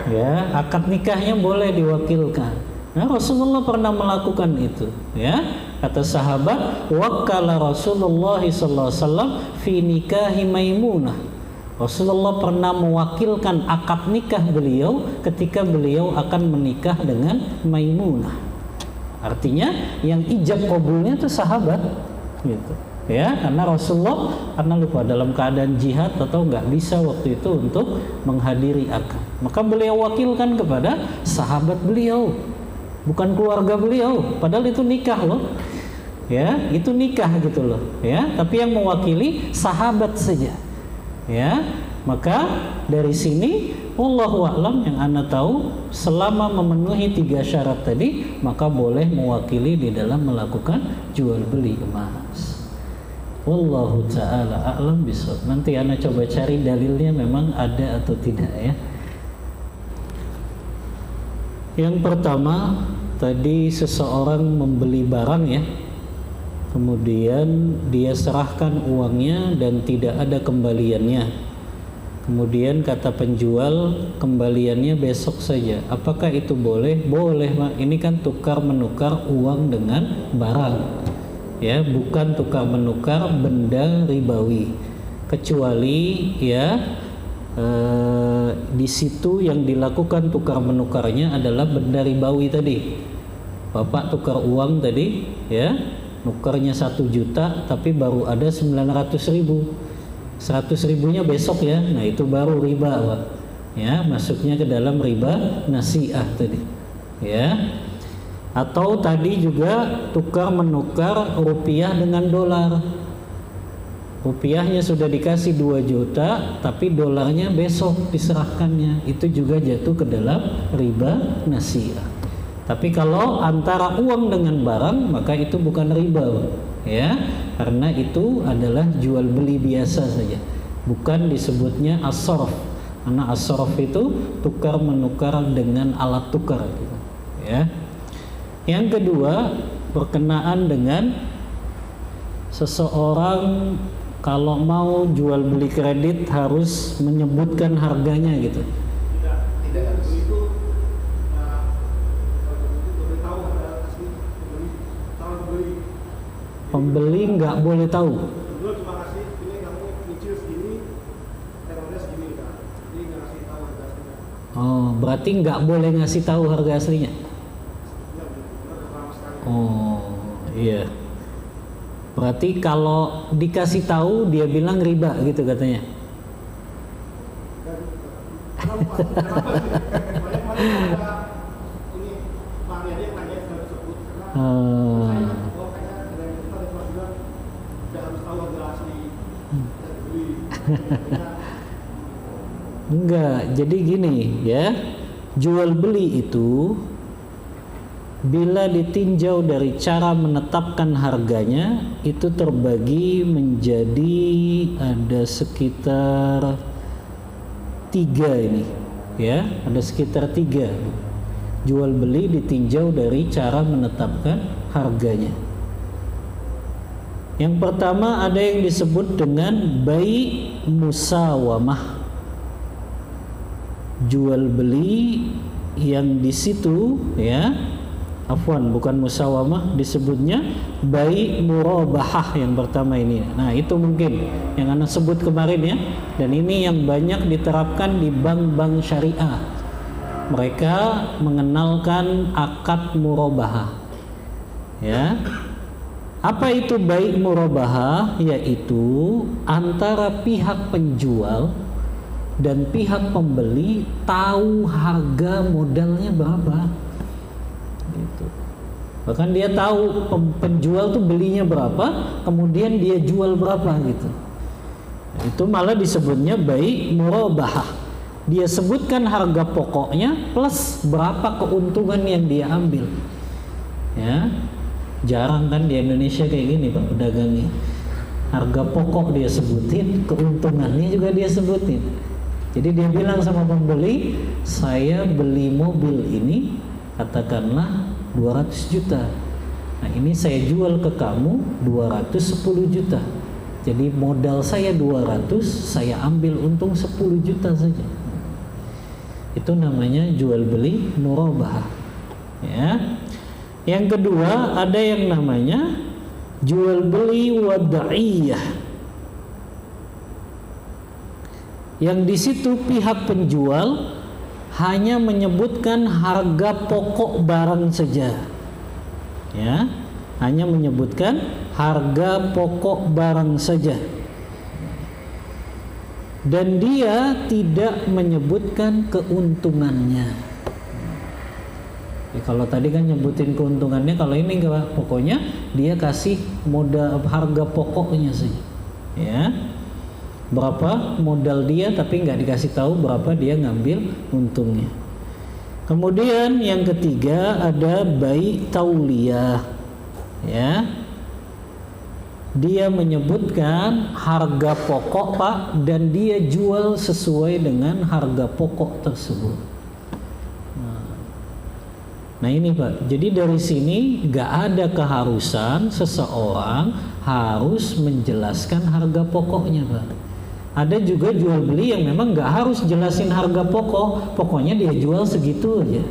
Ya, akad nikahnya boleh diwakilkan. Nah, Rasulullah pernah melakukan itu. Ya, kata sahabat, wakala Rasulullah SAW fi nikahi Maimunah. Rasulullah pernah mewakilkan akad nikah beliau ketika beliau akan menikah dengan Maimunah. Artinya yang ijab kabulnya itu sahabat, gitu. Ya, karena Rasulullah karena lupa dalam keadaan jihad atau nggak bisa waktu itu untuk menghadiri akad, maka beliau wakilkan kepada sahabat beliau, bukan keluarga beliau, padahal itu nikah loh. Ya, itu nikah gitu loh. Ya, tapi yang mewakili sahabat saja. Ya, maka dari sini wallahu a'lam, yang ana tahu selama memenuhi 3 syarat tadi maka boleh mewakili di dalam melakukan jual beli emas. Wallahu ta'ala a'lam bishawab. Nanti ana coba cari dalilnya memang ada atau tidak ya. Yang pertama tadi seseorang membeli barang ya, kemudian dia serahkan uangnya dan tidak ada kembaliannya. Kemudian kata penjual kembaliannya besok saja. Apakah itu boleh? Boleh, Pak. Ini kan tukar menukar uang dengan barang. Ya, bukan tukar menukar benda ribawi, kecuali ya di situ yang dilakukan tukar menukarnya adalah benda ribawi tadi. Bapak tukar uang tadi ya, nukarnya 1 juta tapi baru ada 900.000, 100.000-nya besok ya. Nah, itu baru riba, Pak. Ya, masuknya ke dalam riba nasi'ah tadi. Ya. Atau tadi juga tukar menukar rupiah dengan dolar. Rupiahnya sudah dikasih 2 juta tapi dolarnya besok diserahkannya. Itu juga jatuh ke dalam riba nasi'ah. Tapi kalau antara uang dengan barang maka itu bukan riba, ya, karena itu adalah jual beli biasa saja. Bukan disebutnya as-sarf. Karena as-sarf itu tukar menukar dengan alat tukar gitu. Ya. Yang kedua, berkenaan dengan seseorang kalau mau jual beli kredit harus menyebutkan harganya gitu. Tidak harus. Itu tahu harga asli pembeli nggak boleh tahu. Penjual cuma kasih ini kamu nyicil segini, terornya segini kan. Jadi nggak kasih tahu harga aslinya. Oh, berarti nggak boleh ngasih tahu harga aslinya. Oh, iya. Berarti kalau dikasih tahu dia bilang riba gitu katanya. Enggak, jadi gini ya. Jual beli itu bila ditinjau dari cara menetapkan harganya itu terbagi menjadi ada sekitar 3 ini ya, ada sekitar 3 jual beli ditinjau dari cara menetapkan harganya. Yang pertama ada yang disebut dengan bai musawamah, jual beli yang di situ ya, afwan bukan musawamah, disebutnya bai murabahah yang pertama ini. Nah, itu mungkin yang Anda sebut kemarin ya, dan ini yang banyak diterapkan di bank-bank syariah. Mereka mengenalkan akad murabahah. Ya. Apa itu bai murabahah? Yaitu antara pihak penjual dan pihak pembeli tahu harga modalnya berapa gitu. Bahkan dia tahu penjual tuh belinya berapa, kemudian dia jual berapa gitu. Itu malah disebutnya bai' murabahah. Dia sebutkan harga pokoknya plus berapa keuntungan yang dia ambil. Ya, jarang kan di Indonesia kayak gini Pak pedagangnya. Harga pokok dia sebutin, keuntungannya juga dia sebutin. Jadi dia bilang sama pembeli, saya beli mobil ini katakanlah 200 juta. Nah ini saya jual ke kamu 210 juta. Jadi modal saya 200, saya ambil untung 10 juta saja. Itu namanya jual beli murabahah. Ya. Yang kedua ada yang namanya jual beli wad'iyah. Yang di situ pihak penjual hanya menyebutkan harga pokok barang saja. Ya, hanya menyebutkan harga pokok barang saja. Dan dia tidak menyebutkan keuntungannya. Ya, kalau tadi kan nyebutin keuntungannya, kalau ini enggak, pokoknya dia kasih modal harga pokoknya sih. Ya. Berapa modal dia tapi nggak dikasih tahu berapa dia ngambil untungnya. Kemudian yang ketiga ada bai' tauliyah. Ya. Dia menyebutkan harga pokok Pak dan dia jual sesuai dengan harga pokok tersebut. Nah ini Pak, jadi dari sini nggak ada keharusan seseorang harus menjelaskan harga pokoknya Pak. Ada juga jual beli yang memang nggak harus jelasin harga pokok, pokoknya dia jual segitu aja.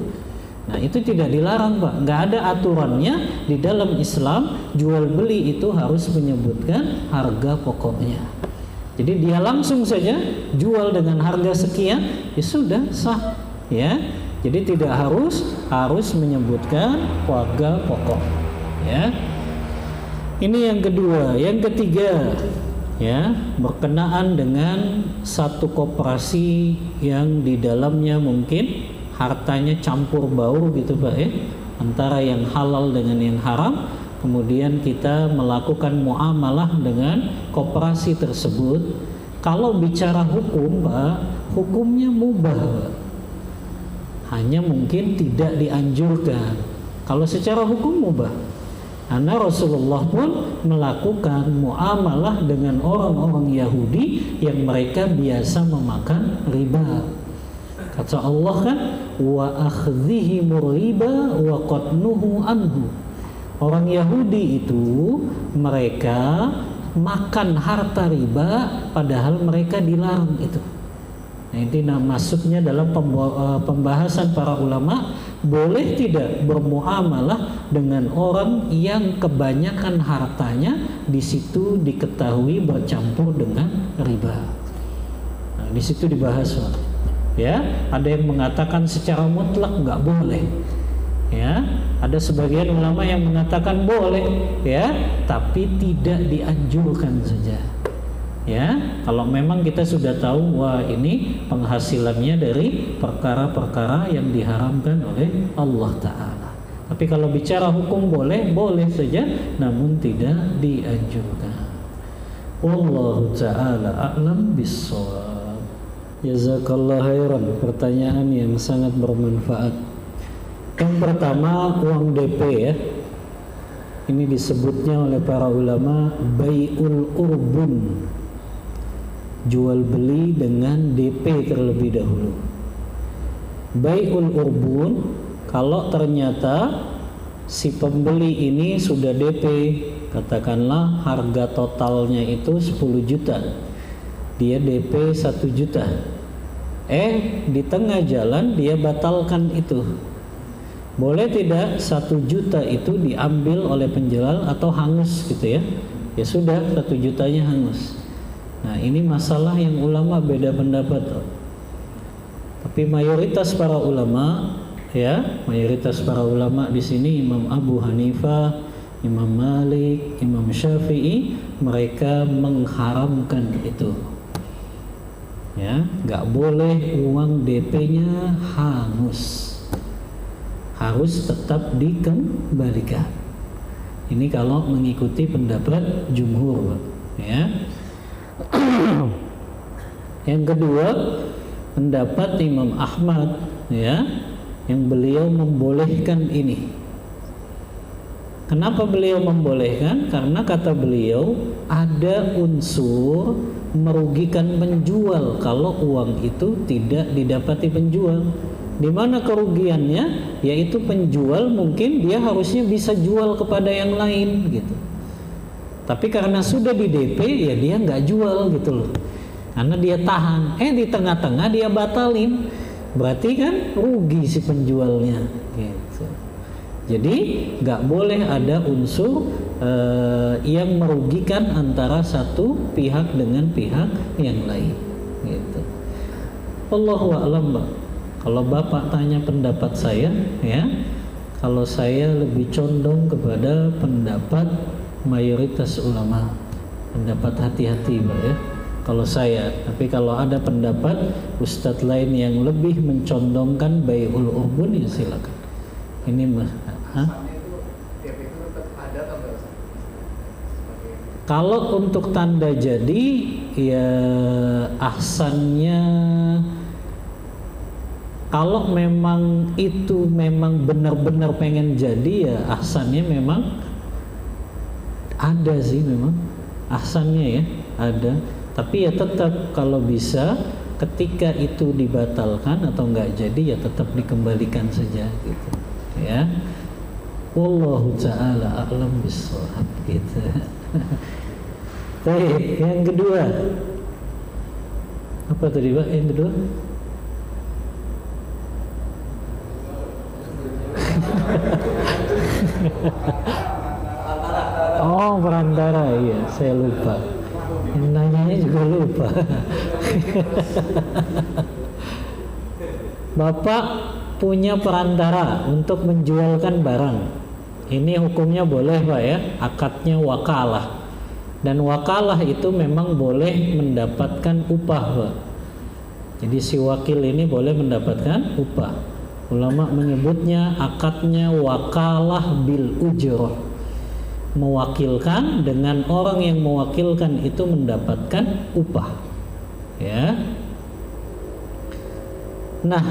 Nah itu tidak dilarang Pak, nggak ada aturannya di dalam Islam jual beli itu harus menyebutkan harga pokoknya. Jadi dia langsung saja jual dengan harga sekian, ya sudah sah, ya. Jadi tidak harus menyebutkan harga pokok, ya. Ini yang kedua, yang ketiga. Ya, berkenaan dengan satu koperasi yang di dalamnya mungkin hartanya campur baur gitu Pak ya, antara yang halal dengan yang haram, kemudian kita melakukan muamalah dengan koperasi tersebut. Kalau bicara hukum Pak, hukumnya mubah Pak. Hanya mungkin tidak dianjurkan. Kalau secara hukum mubah. Karena Rasulullah pun melakukan muamalah dengan orang-orang Yahudi yang mereka biasa memakan riba. Kata Allah kan, wa akhdhihimur riba wa qad nuhu anhu. Orang Yahudi itu mereka makan harta riba padahal mereka dilarang itu. Nah, ini masuknya dalam pembahasan para ulama, boleh tidak bermuamalah dengan orang yang kebanyakan hartanya di situ diketahui bercampur dengan riba. Nah, di situ dibahas, ya. Ada yang mengatakan secara mutlak nggak boleh, ya. Ada sebagian ulama yang mengatakan boleh, ya, tapi tidak dianjurkan saja. Ya, kalau memang kita sudah tahu wah ini penghasilannya dari perkara-perkara yang diharamkan oleh Allah Ta'ala. Tapi kalau bicara hukum boleh saja, namun tidak dianjurkan. Wallahu Ta'ala a'lam bissawab. Jazakallah khairan, pertanyaan yang sangat bermanfaat. Yang pertama, uang DP ya. Ini disebutnya oleh para ulama bai'ul urbun. Jual beli dengan DP terlebih dahulu. Bai'ul urbun, kalau ternyata si pembeli ini sudah DP, katakanlah harga totalnya itu 10 juta, dia DP 1 juta, di tengah jalan dia batalkan itu, boleh tidak 1 juta itu diambil oleh penjual atau hangus gitu ya? Ya sudah, 1 jutanya hangus. Nah ini masalah yang ulama beda pendapat. Tapi mayoritas para ulama, ya, mayoritas para ulama di sini Imam Abu Hanifah, Imam Malik, Imam Syafi'i, mereka mengharamkan itu. Ya, nggak boleh uang DP-nya hangus, harus tetap dikembalikan. Ini kalau mengikuti pendapat jumhur, ya. Yang kedua, pendapat Imam Ahmad, ya, yang beliau membolehkan ini. Kenapa beliau membolehkan? Karena kata beliau ada unsur merugikan penjual kalau uang itu tidak didapati penjual. Di mana kerugiannya? Yaitu penjual mungkin dia harusnya bisa jual kepada yang lain gitu. Tapi karena sudah di DP ya dia nggak jual gitu loh. Karena dia tahan. Di tengah-tengah dia batalin. Berarti kan rugi si penjualnya gitu. Jadi nggak boleh ada unsur yang merugikan antara satu pihak dengan pihak yang lain gitu. Allahu a'lam, Mbak. Kalau Bapak tanya pendapat saya, ya, kalau saya lebih condong kepada pendapat mayoritas ulama, pendapat hati-hati, Mbak, ya. Kalau saya, tapi kalau ada pendapat ustadz lain yang lebih mencondongkan bai'ul urbun, ya silakan. Ini Mas. Kalau untuk tanda jadi, ya ahsannya, kalau memang itu memang benar-benar pengen jadi, ya ahsannya memang ada sih, memang ahsannya ya ada. Tapi ya tetap kalau bisa ketika itu dibatalkan atau enggak jadi, ya tetap dikembalikan saja gitu, ya. Wallahu ta'ala a'lam bishawab gitu. Baik, yang kedua apa tadi, Pak? Yang kedua oh, perantara, iya, saya lupa. Yang nanyanya juga lupa. Bapak punya perantara untuk menjualkan barang. Ini hukumnya boleh, Pak, ya. Akadnya wakalah. Dan wakalah itu memang boleh mendapatkan upah, Pak. Jadi si wakil ini boleh mendapatkan upah. Ulama menyebutnya akadnya wakalah bil ujrah. Mewakilkan dengan orang yang mewakilkan itu mendapatkan upah, ya. Nah,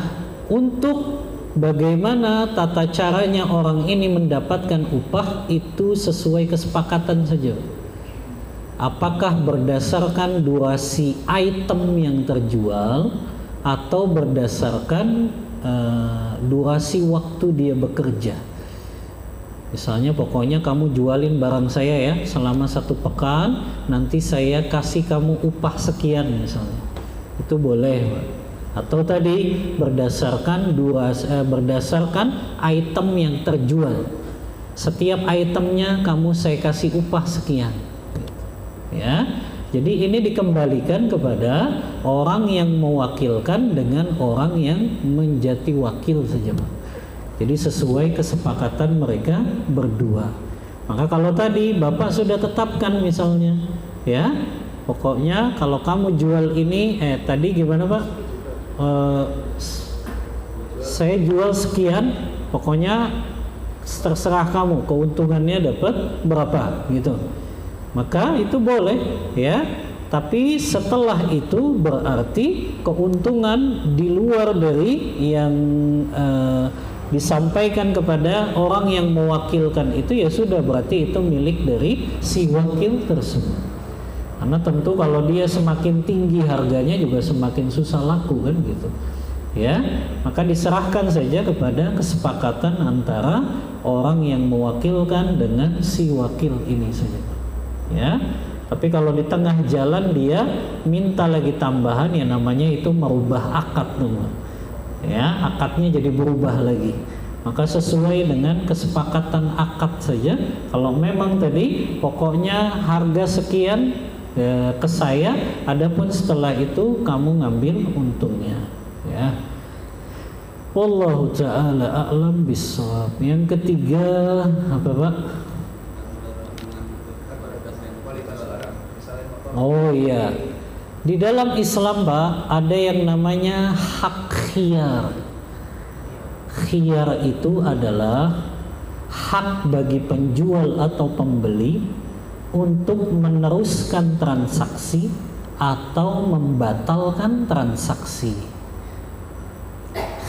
untuk bagaimana tata caranya orang ini mendapatkan upah itu sesuai kesepakatan saja. Apakah berdasarkan durasi item yang terjual atau berdasarkan durasi waktu dia bekerja. Misalnya pokoknya kamu jualin barang saya ya selama 1 pekan, nanti saya kasih kamu upah sekian misalnya. Itu boleh, Pak. Atau tadi berdasarkan berdasarkan item yang terjual. Setiap itemnya saya kasih upah sekian. Ya. Jadi ini dikembalikan kepada orang yang mewakilkan dengan orang yang menjadi wakil saja, Pak. Jadi sesuai kesepakatan mereka berdua. Maka kalau tadi Bapak sudah tetapkan misalnya, ya, pokoknya kalau kamu jual ini, tadi gimana, Pak? Saya jual sekian, pokoknya terserah kamu, keuntungannya dapat berapa, gitu. Maka itu boleh, ya. Tapi setelah itu berarti keuntungan di luar dari yang disampaikan kepada orang yang mewakilkan itu, ya sudah, berarti itu milik dari si wakil tersebut. Karena tentu kalau dia semakin tinggi harganya juga semakin susah laku kan gitu. Ya, maka diserahkan saja kepada kesepakatan antara orang yang mewakilkan dengan si wakil ini saja. Ya. Tapi kalau di tengah jalan dia minta lagi tambahan, ya namanya itu merubah akad tuh. Ya, akadnya jadi berubah lagi. Maka sesuai dengan kesepakatan akad saja. Kalau memang tadi pokoknya harga sekian ke saya, adapun setelah itu kamu ngambil untungnya, ya. Wallahu ta'ala a'lam bishawab. Yang ketiga apa, Pak? Oh iya. Di dalam Islam, Pak, ada yang namanya hak khiyar. Khiyar itu adalah hak bagi penjual atau pembeli untuk meneruskan transaksi atau membatalkan transaksi.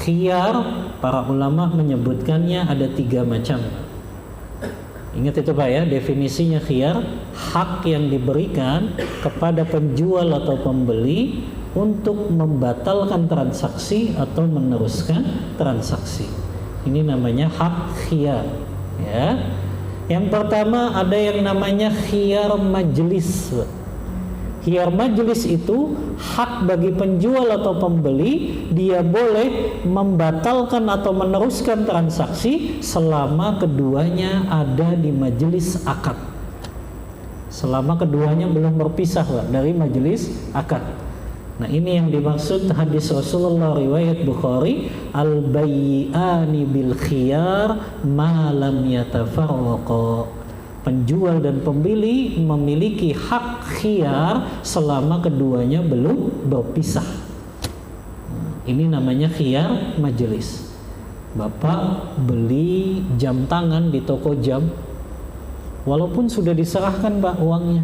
Khiyar, para ulama menyebutkannya ada 3 macam. Ingat itu Pak ya, definisinya khiyar, hak yang diberikan kepada penjual atau pembeli untuk membatalkan transaksi atau meneruskan transaksi. Ini namanya hak khiyar ya. Yang pertama ada yang namanya khiyar majelis. Khiyar majelis itu hak bagi penjual atau pembeli, dia boleh membatalkan atau meneruskan transaksi selama keduanya ada di majelis akad. Selama keduanya belum berpisah Pak, dari majelis akad. Nah, ini yang dimaksud hadis Rasulullah riwayat Bukhari, al-bayyi'ani bil khiyar ma lam yatafarraqa. Penjual dan pembeli memiliki hak khiyar selama keduanya belum berpisah. Ini namanya khiyar majelis. Bapak beli jam tangan di toko jam, walaupun sudah diserahkan Pak uangnya,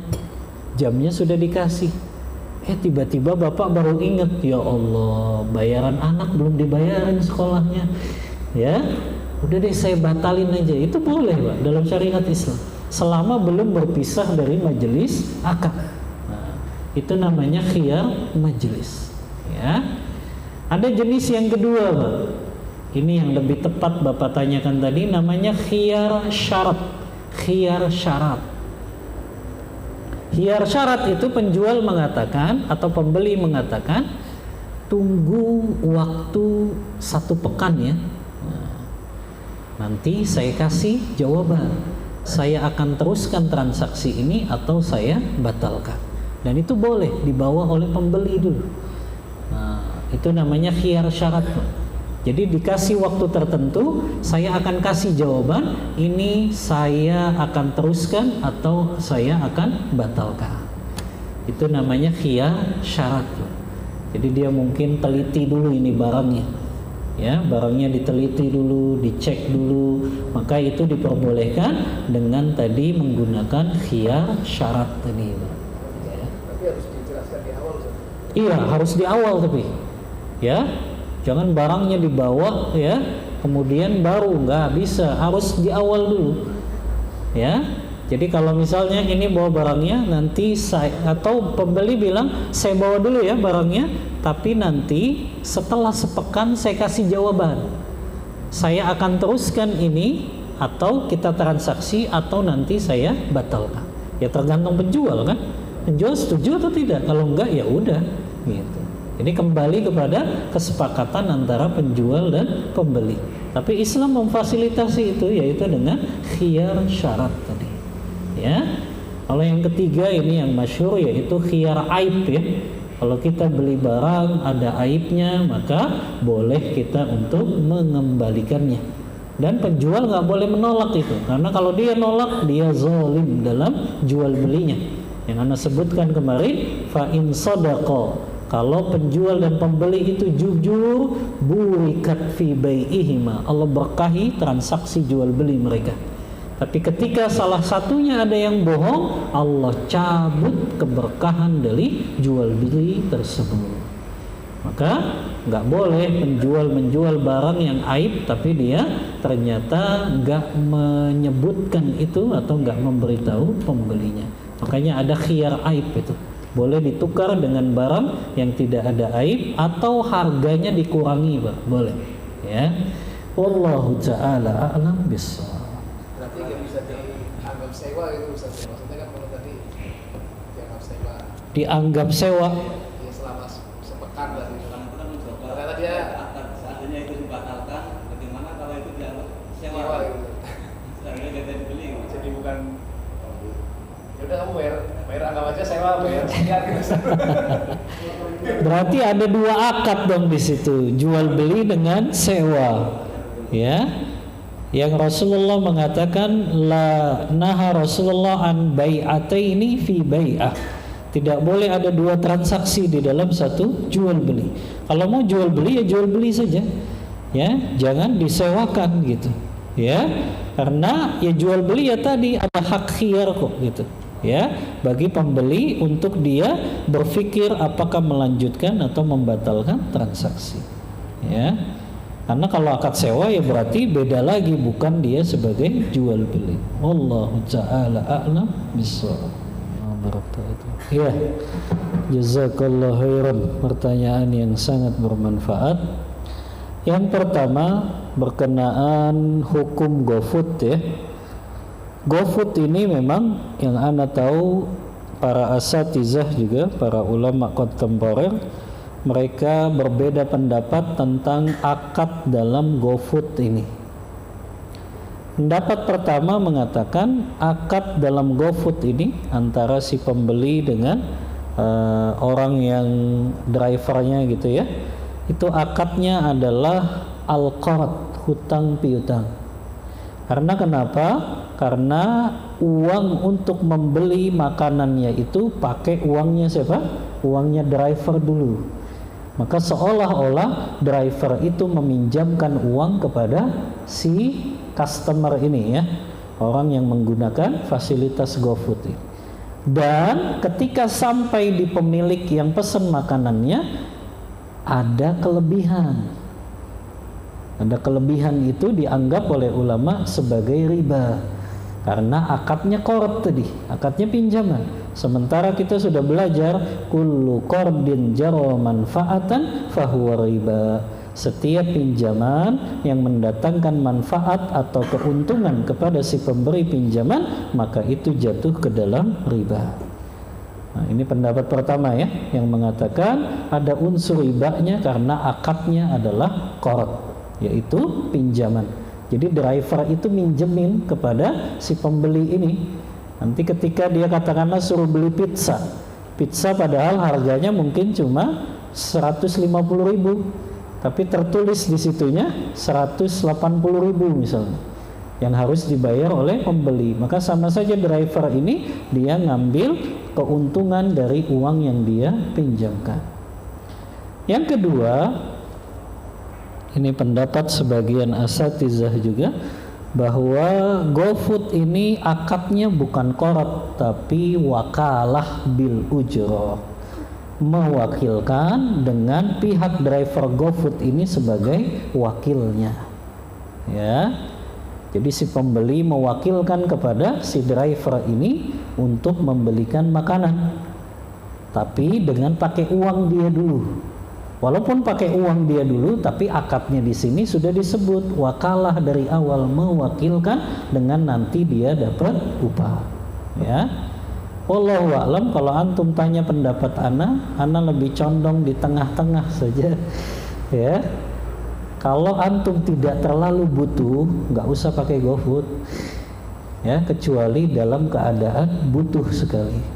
jamnya sudah dikasih, tiba-tiba Bapak baru ingat, ya Allah, bayaran anak belum dibayarin sekolahnya, ya udah deh saya batalin aja. Itu boleh Pak dalam syariat Islam, selama belum berpisah dari majelis akad. Nah, itu namanya khiyar majelis ya. Ada jenis yang kedua Pak, ini yang lebih tepat Bapak tanyakan tadi, namanya khiyar syarat. Khiyar syarat. Khiyar syarat itu penjual mengatakan atau pembeli mengatakan, tunggu waktu 1 pekan ya, nanti saya kasih jawaban, saya akan teruskan transaksi ini atau saya batalkan. Dan itu boleh dibawa oleh pembeli dulu. Nah, itu namanya khiyar syarat. Jadi dikasih waktu tertentu, saya akan kasih jawaban, ini saya akan teruskan atau saya akan batalkan. Itu namanya khiyar syarat. Jadi dia mungkin teliti dulu ini barangnya. Ya, barangnya diteliti dulu, dicek dulu, maka itu diperbolehkan dengan tadi menggunakan khiyar syarat tadi. Ya. Tapi harus dijelaskan di awal. Iya, harus di awal tapi, ya, jangan barangnya dibawa ya, kemudian baru nggak bisa, harus di awal dulu, ya. Jadi kalau misalnya ini bawa barangnya, nanti saya atau pembeli bilang saya bawa dulu ya barangnya, tapi nanti setelah sepekan saya kasih jawaban, saya akan teruskan ini atau kita transaksi atau nanti saya batalkan. Ya tergantung penjual kan, penjual setuju atau tidak. Kalau enggak ya udah gitu. Jadi kembali kepada kesepakatan antara penjual dan pembeli. Tapi Islam memfasilitasi itu, yaitu dengan khiyar syarat tadi. Ya, kalau yang ketiga ini yang masyhur yaitu khiyar aib ya. Kalau kita beli barang ada aibnya, maka boleh kita untuk mengembalikannya. Dan penjual nggak boleh menolak itu, karena kalau dia nolak dia zalim dalam jual belinya. Yang Anda sebutkan kemarin, fa in sadaqa, kalau penjual dan pembeli itu jujur, burikat fi bai'ihima, Allah berkahi transaksi jual beli mereka. Tapi ketika salah satunya ada yang bohong, Allah cabut keberkahan dari jual beli tersebut. Maka nggak boleh penjual menjual barang yang aib tapi dia ternyata nggak menyebutkan itu atau nggak memberitahu pembelinya. Makanya ada khiyar aib itu. Boleh ditukar dengan barang yang tidak ada aib atau harganya dikurangi, Pak. Boleh. Ya. Wallahu ta'ala a'lam bissawab. Berarti nggak bisa dianggap sewa itu Ustaz. Maksudnya kan kalau tadi dianggap sewa. Dianggap sewa. Ya selama sepekan tadi. Ternyata dia seandainya itu dibatalkan, bagaimana kalau itu dianggap sewa? Gitu. Seandainya tidak dibeli. Jadi bukan ya udah kamu bayar anggap aja sewa, bayar sekian gitu. Berarti ada 2 akad dong di situ, jual beli dengan sewa. Ya. Yang Rasulullah mengatakan la naha Rasulullah an bai'ataini fi bai'ah. Tidak boleh ada dua transaksi di dalam satu jual beli. Kalau mau jual beli ya jual beli saja, ya, jangan disewakan gitu, ya, karena ya jual beli ya tadi ada hak khiyar kok gitu, ya, bagi pembeli untuk dia berpikir apakah melanjutkan atau membatalkan transaksi, ya. Karena kalau akad sewa ya berarti beda lagi, bukan dia sebagai jual beli. Wallahu ta'ala a'lam bishawab. Ya, jazakallahu khairan. Pertanyaan yang sangat bermanfaat. Yang pertama berkenaan hukum GoFood, ya. GoFood ini memang yang Anda tahu, para asatizah juga, para ulama kontemporer, mereka berbeda pendapat tentang akad dalam GoFood ini. Pendapat pertama mengatakan akad dalam GoFood ini antara si pembeli dengan orang yang drivernya gitu ya, itu akadnya adalah al-qard, hutang piutang. Karena kenapa? Karena uang untuk membeli makanannya itu pakai uangnya siapa? Uangnya driver dulu. Maka seolah-olah driver itu meminjamkan uang kepada si customer ini, ya, orang yang menggunakan fasilitas GoFood ini. Dan ketika sampai di pemilik yang pesan makanannya, ada kelebihan. Ada kelebihan itu dianggap oleh ulama sebagai riba, karena akadnya qard tadi, akadnya pinjaman. Sementara kita sudah belajar kullu qardin jara manfaatan fahuwa riba. Setiap pinjaman yang mendatangkan manfaat atau keuntungan kepada si pemberi pinjaman, maka itu jatuh ke dalam riba. Nah, ini pendapat pertama, ya, yang mengatakan ada unsur ribanya karena akadnya adalah qard, yaitu pinjaman. Jadi driver itu minjemin kepada si pembeli ini. Nanti ketika dia katakanlah suruh beli pizza padahal harganya mungkin cuma 150.000, tapi tertulis di situnya 180.000 misalnya, yang harus dibayar oleh pembeli. Maka sama saja driver ini dia ngambil keuntungan dari uang yang dia pinjamkan. Yang kedua, ini pendapat sebagian asatizah juga, bahwa GoFood ini akadnya bukan qard tapi wakalah bil ujrah, mewakilkan dengan pihak driver GoFood ini sebagai wakilnya, ya. Jadi si pembeli mewakilkan kepada si driver ini untuk membelikan makanan, tapi dengan pakai uang dia dulu. Walaupun pakai uang dia dulu, tapi akadnya di sini sudah disebut wakalah dari awal, mewakilkan dengan nanti dia dapat upah, ya. Wallahu a'lam. Kalau antum tanya pendapat ana lebih condong di tengah-tengah saja, ya. Kalau antum tidak terlalu butuh, nggak usah pakai GoFood, ya, kecuali dalam keadaan butuh sekali.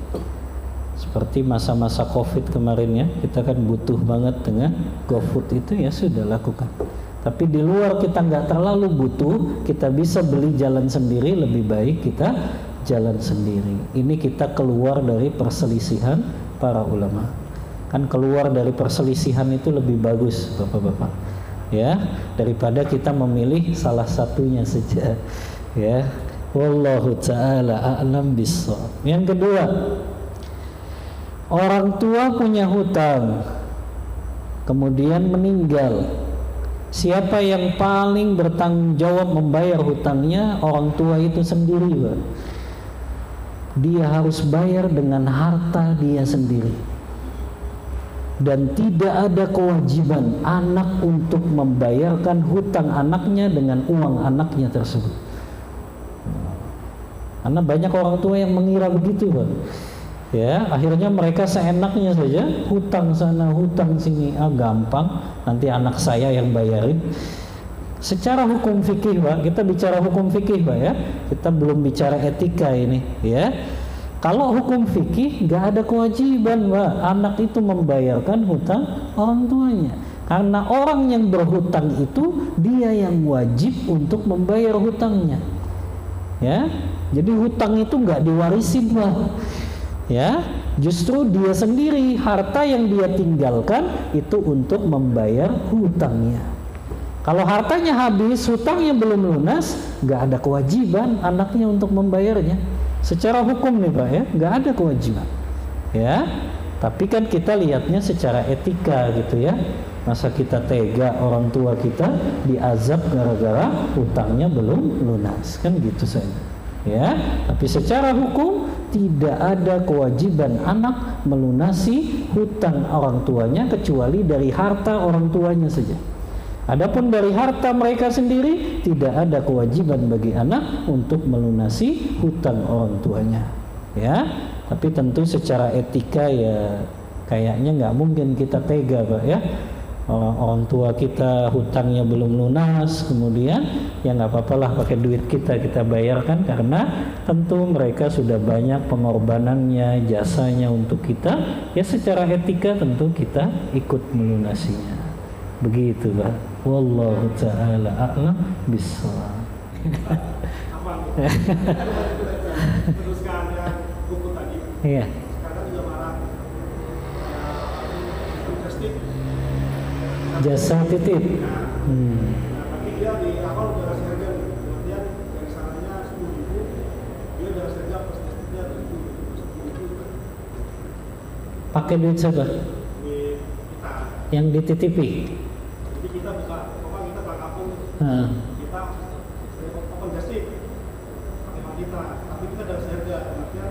Seperti masa-masa COVID kemarin, ya, kita kan butuh banget dengan GoFood itu, ya sudah lakukan. Tapi di luar kita nggak terlalu butuh, kita bisa beli jalan sendiri, lebih baik kita jalan sendiri. Ini kita keluar dari perselisihan para ulama. Kan keluar dari perselisihan itu lebih bagus, bapak-bapak, ya, daripada kita memilih salah satunya saja, ya. Wallahu ta'ala a'lam bishawab. Yang kedua, orang tua punya hutang, kemudian meninggal. Siapa yang paling bertanggung jawab membayar hutangnya? Orang tua itu sendiri, Pak. Dia harus bayar dengan harta dia sendiri. Dan tidak ada kewajiban anak untuk membayarkan hutang anaknya dengan uang anaknya tersebut. Karena banyak orang tua yang mengira begitu, Pak. Ya, akhirnya mereka seenaknya saja, hutang sana, hutang sini, gampang, nanti anak saya yang bayarin. Secara hukum fikih, Pak, kita bicara hukum fikih, Pak, ya. Kita belum bicara etika ini, ya. Kalau hukum fikih nggak ada kewajiban, Pak, anak itu membayarkan hutang orang tuanya. Karena orang yang berhutang itu dia yang wajib untuk membayar hutangnya. Ya. Jadi hutang itu nggak diwarisin, Pak. Ya, justru dia sendiri harta yang dia tinggalkan itu untuk membayar hutangnya. Kalau hartanya habis, hutangnya belum lunas, nggak ada kewajiban anaknya untuk membayarnya. Secara hukum nih Pak ya, nggak ada kewajiban. Ya, tapi kan kita lihatnya secara etika gitu ya. Masa kita tega orang tua kita diazab gara-gara hutangnya belum lunas, kan gitu saja. Ya, tapi secara hukum tidak ada kewajiban anak melunasi hutang orang tuanya kecuali dari harta orang tuanya saja. Adapun dari harta mereka sendiri tidak ada kewajiban bagi anak untuk melunasi hutang orang tuanya. Ya, tapi tentu secara etika ya kayaknya nggak mungkin kita tega Pak ya. Orang tua kita hutangnya belum lunas, kemudian ya nggak apa-apa lah pakai duit kita bayarkan, karena tentu mereka sudah banyak pengorbanannya, jasanya untuk kita. Ya secara etika tentu kita ikut melunasinya. Begitu Pak. Wallahu ta'ala a'lam bishawab. Teruskan yang buku tadi. Iya. Sekarang juga marah. Justik. Jasa titip. Tapi dia di awal udah kasih harga, kemudian dari sananya 10.000, dia udah kasih harga pas tesnya 10.000. Pakai duit siapa? Duit kita. Yang dititipi. Jadi kita buka, pokoknya kita buka kapung, kita open justik pakai uang kita, tapi kita udah kasih harga, maksudnya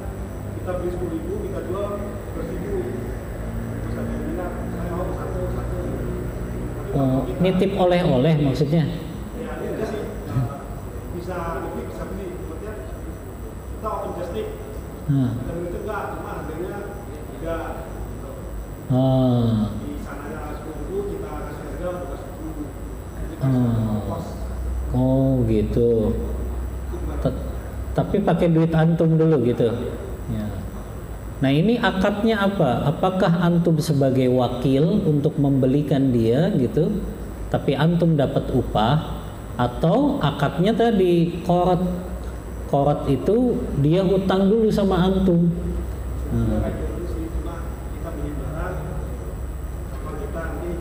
kita beli 10.000, kita jual 1.000. Terus ada yang bilang, saya mau satu. Nitip oleh-oleh maksudnya? Ya, ini enggak sih. Bisa beli. Maksudnya kita open justik. Dan itu enggak, cuma harganya enggak. Di sananya 10.000, kita kasih harga 12.000. Jadi kos. Oh gitu. Tapi pakai duit antum dulu gitu. Ya. Nah ini akadnya apa? Apakah antum sebagai wakil untuk membelikan dia gitu, tapi antum dapat upah, atau akadnya tadi korot itu dia hutang dulu sama antum? Kita beli barang, sama kita nanti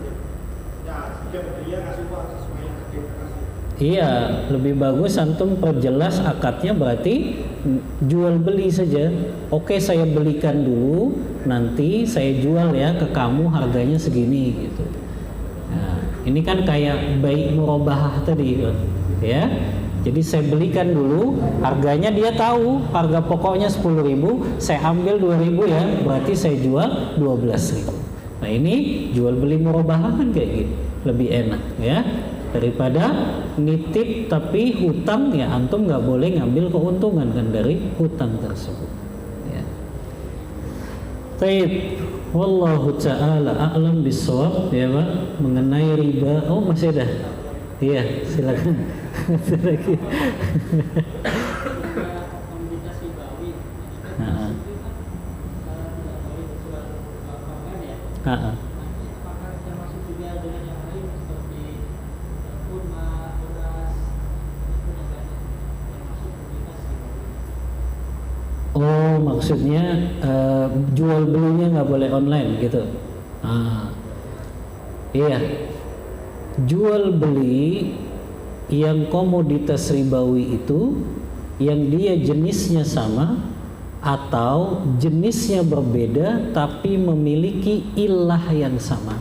ya dia ngasih uang sesuai yang kita kasih. Iya, lebih bagus antum perjelas akadnya, berarti jual beli saja. Oke, saya belikan dulu, nanti saya jual ya ke kamu harganya segini gitu. Nah, ini kan kayak baik murabahah tadi ya. Jadi saya belikan dulu, harganya dia tahu, harga pokoknya 10.000, saya ambil 2.000 ya, berarti saya jual 12.000. Nah, ini jual beli murabahah kan kayak gitu, lebih enak ya. Daripada nitip tapi hutang, ya antum nggak boleh ngambil keuntungan kan dari hutang tersebut. Ya. Baik, wallahu ta'ala a'lam bishawab ya Pak, mengenai riba. Oh masih ada? Iya, silakan. Lagi. Komoditas ribawi. Apakah termasuk juga dengan yang lain seperti kurma, beras, itu juga termasuk komoditas ribawi? Oh maksudnya jual belinya nggak boleh online gitu? Iya, jual beli yang komoditas ribawi itu yang dia jenisnya sama atau jenisnya berbeda tapi memiliki ilah yang sama.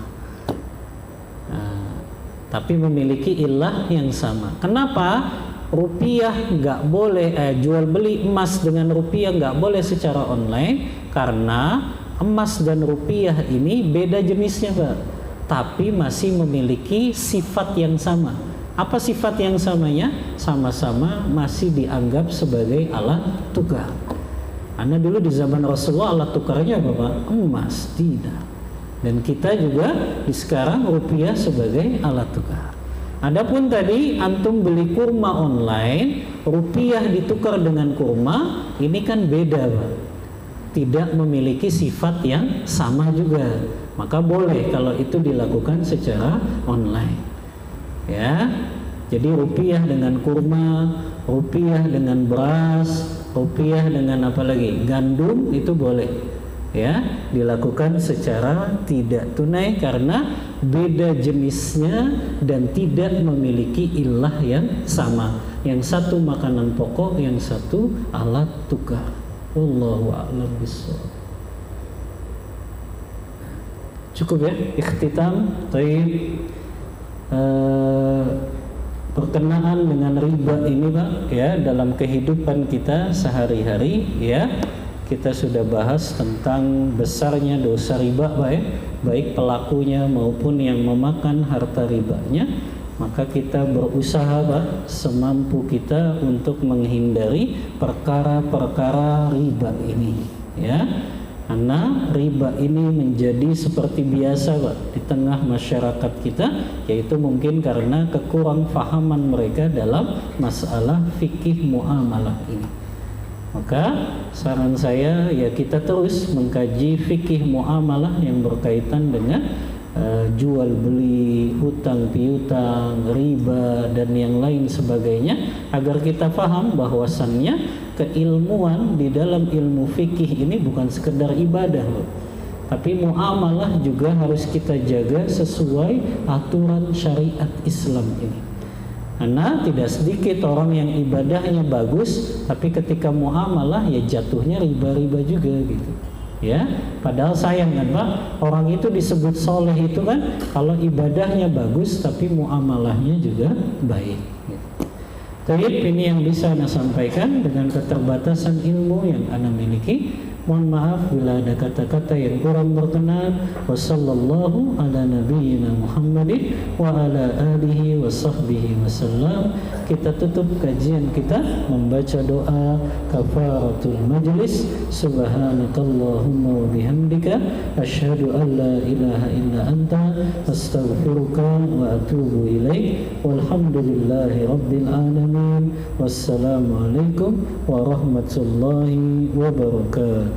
Tapi memiliki ilah yang sama. Kenapa? Rupiah nggak boleh jual beli emas dengan rupiah nggak boleh secara online, karena emas dan rupiah ini beda jenisnya Pak, tapi masih memiliki sifat yang sama. Apa sifat yang samanya? Sama-sama masih dianggap sebagai alat tukar. Karena dulu di zaman Rasulullah alat tukarnya apa Pak? Emas, dinar. Dan kita juga di sekarang rupiah sebagai alat tukar. Adapun tadi antum beli kurma online, rupiah ditukar dengan kurma, ini kan beda Pak. Tidak memiliki sifat yang sama juga. Maka boleh kalau itu dilakukan secara online. Ya, jadi rupiah dengan kurma, rupiah dengan beras, rupiah dengan apa lagi? Gandum itu boleh. Ya, dilakukan secara tidak tunai karena beda jenisnya dan tidak memiliki ilah yang sama. Yang satu makanan pokok, yang satu alat tukar. Wallahu a'lam bishawab. Cukup ya, ikhtitam. Taib. Berkenaan dengan riba ini Pak ya, dalam kehidupan kita sehari-hari ya, kita sudah bahas tentang besarnya dosa riba Pak ya, baik pelakunya maupun yang memakan harta ribanya. Maka kita berusaha Pak semampu kita untuk menghindari perkara-perkara riba ini ya. Karena riba ini menjadi seperti biasa Pak di tengah masyarakat kita, yaitu mungkin karena kekurang fahaman mereka dalam masalah fikih muamalah ini. Maka saran saya ya kita terus mengkaji fikih muamalah yang berkaitan dengan jual beli, hutang piutang, riba dan yang lain sebagainya, agar kita paham bahwasannya keilmuan di dalam ilmu fikih ini bukan sekedar ibadah loh, tapi muamalah juga harus kita jaga sesuai aturan syariat Islam ini. Karena tidak sedikit orang yang ibadahnya bagus tapi ketika muamalah ya jatuhnya riba-riba juga gitu. Ya, padahal sayang kan Pak, orang itu disebut soleh itu kan kalau ibadahnya bagus tapi muamalahnya juga baik. Jadi ini yang bisa Anda sampaikan dengan keterbatasan ilmu yang Anda miliki. Mohon maaf bila ada kata-kata yang kurang berkenan. Wassallallahu ala nabiyyina Muhammadin wa ala alihi wa sahbihi wasallam. Kita tutup kajian kita membaca doa kafaratul majlis. Subhanakallahumma wa bihamdika asyhadu an la ilaha illa anta astaghfiruka wa atubu ilaik. Walhamdulillahi rabbil alamin. Wassalamualaikum warahmatullahi wabarakatuh.